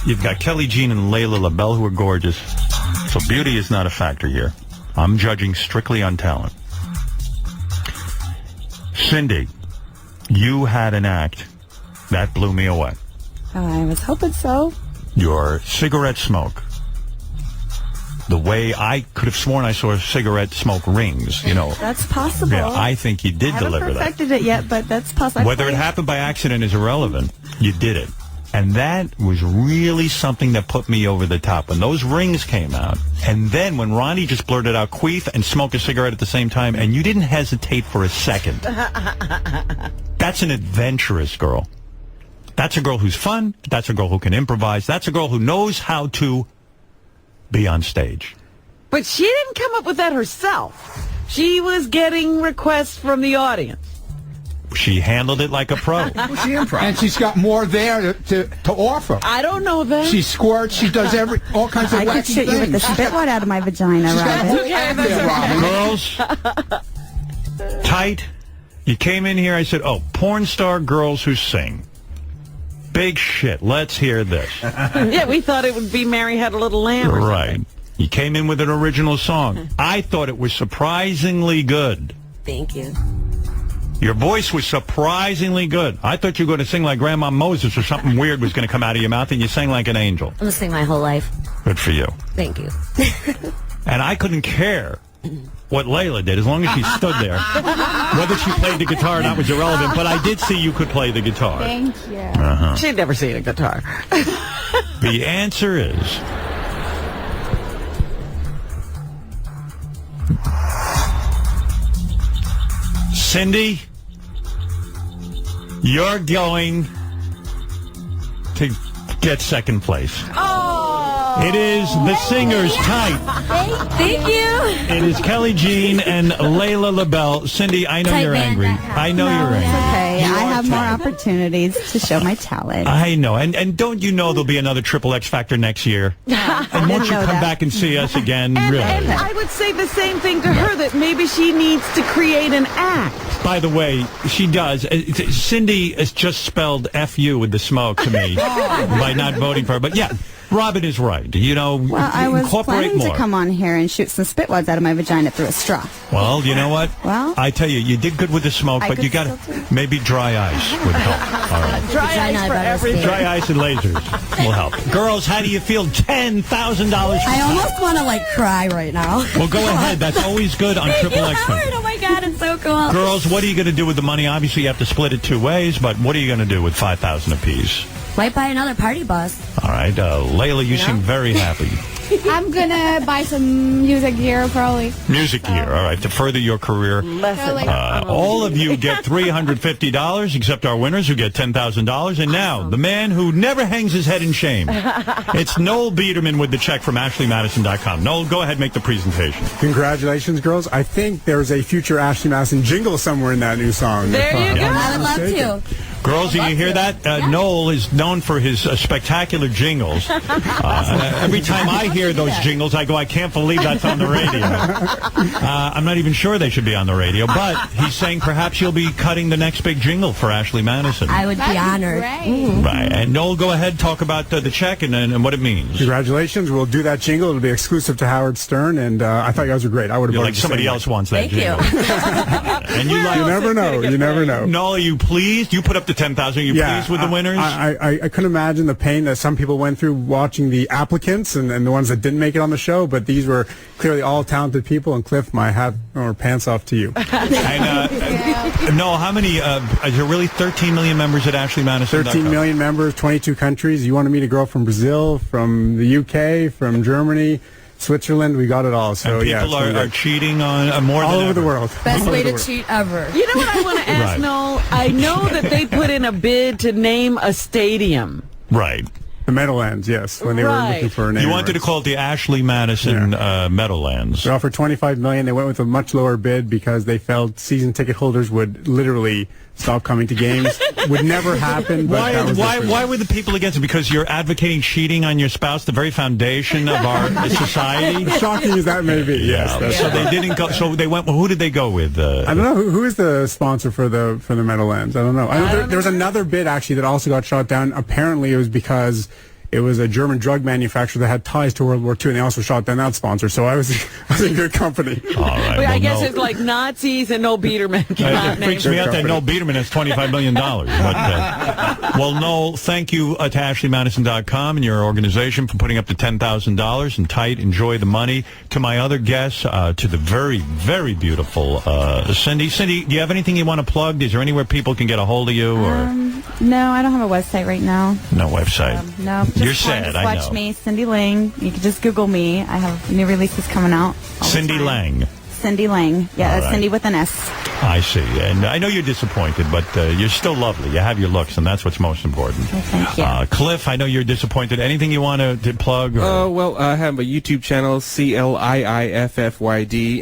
You've got Kelley Jean and Layla Labelle, who are gorgeous. So beauty is not a factor here. I'm judging strictly on talent. Sindy, you had an act that blew me away. I was hoping so. Your cigarette smoke. The way I could have sworn I saw cigarette smoke rings, you know. That's possible. Yeah, I think you did deliver that. I haven't perfected it yet, but that's possible. Whether it happened by accident is irrelevant. You did it. And that was really something that put me over the top. When those rings came out, and then when Ronnie just blurted out queef and smoke a cigarette at the same time, and you didn't hesitate for a second. That's an adventurous girl. That's a girl who's fun. That's a girl who can improvise. That's a girl who knows how to be on stage. But she didn't come up with that herself. She was getting requests from the audience. She handled it like a pro. And she's got more there to offer. I don't know that. She squirts. She does all kinds of I could wacky shoot you with the things. spit wad out of my vagina, Robin. Girls, tight. You came in here, I said, oh, porn star girls who sing. Big shit. Let's hear this. Yeah, we thought it would be Mary Had a Little Lamb or Right. something. You came in with an original song. I thought it was surprisingly good. Thank you. Your voice was surprisingly good. I thought you were going to sing like Grandma Moses or something weird was going to come out of your mouth, and you sang like an angel. I'm going to sing my whole life. Good for you. Thank you. And I couldn't care what Layla did, as long as she stood there. Whether she played the guitar or not was irrelevant, but I did see you could play the guitar. Thank you. Uh-huh. She'd never seen a guitar. The answer is... Sindy, you're going to get second place. It is the singers tight. Thank you. It is Kelley Jean and Layla Labelle. Sindy, I know Tight you're band, angry. I know you're angry. Okay, You I are have more tight. opportunities to show my talent. I know. And don't you know there'll be another XXX Factor next year? And won't you know come that. back and see us again? And, Really? and I would say the same thing to her, that maybe she needs to create an act. By the way, she does. Sindy has just spelled F-U with the smoke to me by not voting for her. But yeah, Robin is right. You know, Well, I was incorporate planning more. to come on here and shoot some spit wads out of my vagina through a straw. Well, you know what? Well, I tell you, you did good with the smoke, I but could you got still do maybe dry ice would help. All right. Dry Vagina, ice for I better everything. stay. Dry ice and lasers will help. Girls, how do you feel? $10,000. I almost want to, cry right now. Well, go ahead. That's always good on Thank you, XXX Howard. Factor. Oh, my God, it's so cool. Girls, what are you going to do with the money? Obviously, you have to split it two ways, but what are you going to do with $5,000 apiece? Might buy another party bus. All right, Layla, you seem very happy. I'm gonna buy some music gear probably. Music gear, all right, to further your career. All of you get $350, except our winners who get $10,000. And now, the man who never hangs his head in shame. It's Noel Biederman with the check from AshleyMadison.com. Noel, go ahead, make the presentation. Congratulations, girls. I think there's a future Ashley Madison jingle somewhere in that new song. There you go. I would love to. Girls, do you hear that? Noel is known for his spectacular jingles. Every time I hear those jingles, I go, I can't believe that's on the radio. I'm not even sure they should be on the radio, but he's saying perhaps you'll be cutting the next big jingle for Ashley Madison. I would be honored. Right. And Noel, go ahead, talk about the check and what it means. Congratulations. We'll do that jingle. It'll be exclusive to Howard Stern, and I thought you guys were great. I would have You're voted like the somebody same else way. wants that Thank jingle. And you like... You never know. You never know. Noel, are you pleased? You put up the 10,000. Are you pleased with the winners? I couldn't imagine the pain that some people went through watching the applicants and the ones that didn't make it on the show, but these were clearly all talented people, and Cliff, my hat or pants off to you. And, Noel, how many, is there really 13 million members at AshleyMadison.com? 13 million members, 22 countries. You want to meet a girl from Brazil, from the UK, from Germany, Switzerland, we got it all. So and yeah, people are cheating on more all than over ever. the world. Best All way over the to world. cheat ever. You know what I want to ask, Right. Noel? I know that they put in a bid to name a stadium. Right. The Meadowlands, yes, when they were Right. looking for a name. You wanted to call it the Ashley Madison Meadowlands. They offered $25 million. They went with a much lower bid because they felt season ticket holders would literally stop coming to games. Would never happen. But that was Why were the people against it? Because you're advocating cheating on your spouse, the very foundation of our society? As shocking as that may be, yes. That's So they didn't go. So they went. Well, who did they go with? I don't know who is the sponsor for the Meadowlands. I don't know. I know there was another bid actually that also got shot down. Apparently, it was because it was a German drug manufacturer that had ties to World War II, and they also shot down that sponsor. So I was in good company. All right. I guess it's like Nazis and Noel Biederman. It freaks me out that Noel Biederman has $25 million. But, well, Noel, thank you to AshleyMadison.com and your organization for putting up the $10,000. And tight, enjoy the money. To my other guests, to the very, very beautiful Sindy. Sindy, do you have anything you want to plug? Is there anywhere people can get a hold of you? Or No, I don't have a website right now. no website? No. You're Just sad, I watch know. me, Sindy Lang. You can just Google me. I have new releases coming out. all the Cindy time. Lang. Cindy Lang. Yeah, All that's right. Cindy with an S. I see. And I know you're disappointed, but you're still lovely. You have your looks, and that's what's most important. Well, thank you. Cliff, I know you're disappointed. Anything you want to plug? Well, I have a YouTube channel, CLIIFFYD,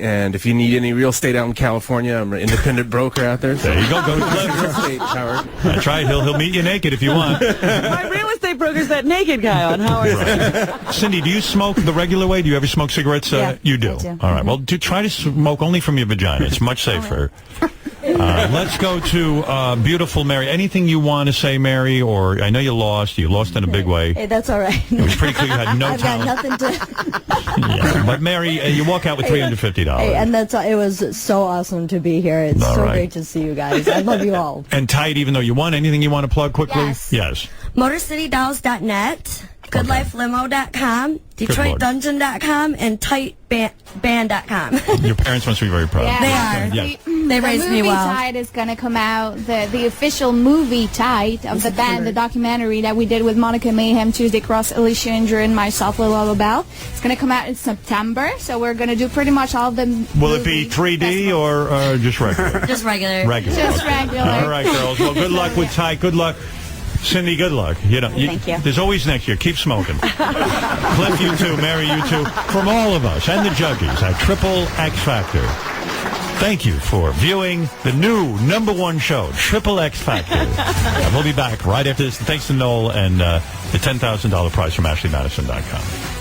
and if you need any real estate out in California, I'm an independent broker out there. So. There you go. Go to Cliff. Real estate, Howard. That's right. He'll meet you naked if you want. My real estate broker's that naked guy on Howard. Right. Cindy, do you smoke the regular way? Do you ever smoke cigarettes? Yeah, you do. I do. All right. Well, try to smoke only from your vagina. It's much safer. Let's go to beautiful Mary. Anything you want to say, Mary? Or I know you lost. You lost in a big way. Hey, that's all right. It was pretty clear you had no I've talent. got nothing to. Yeah. But Mary, you walk out with $350. Hey, and it was so awesome to be here. It's All so right. great to see you guys. I love you all. And tight, even though you won. Anything you want to plug quickly? Yes. MotorCityDolls.net, GoodLifeLimo.com, DetroitDungeon.com, and TightBand.com. Your parents must be very proud. Yeah. They are. Yeah. They raised the me movie well. Tide is going to come out, the official movie Tide of the band, the documentary that we did with Monica Mayhem, Tuesday Cross, Alicia Injure, and myself, Layla Labelle. It's going to come out in September, so we're going to do pretty much all of them. Will it be 3D or just regular? Just regular. Regular. Just Okay. regular. All right, girls. Well, good luck with Tight. Good luck. Cindy, good luck. Thank you. There's always next year. Keep smoking. Cliff, you too. Mary, you too. From all of us and the judges at XXX Factor, thank you for viewing the new #1 show, XXX Factor. We'll be back right after this. Thanks to Noel and the $10,000 prize from AshleyMadison.com.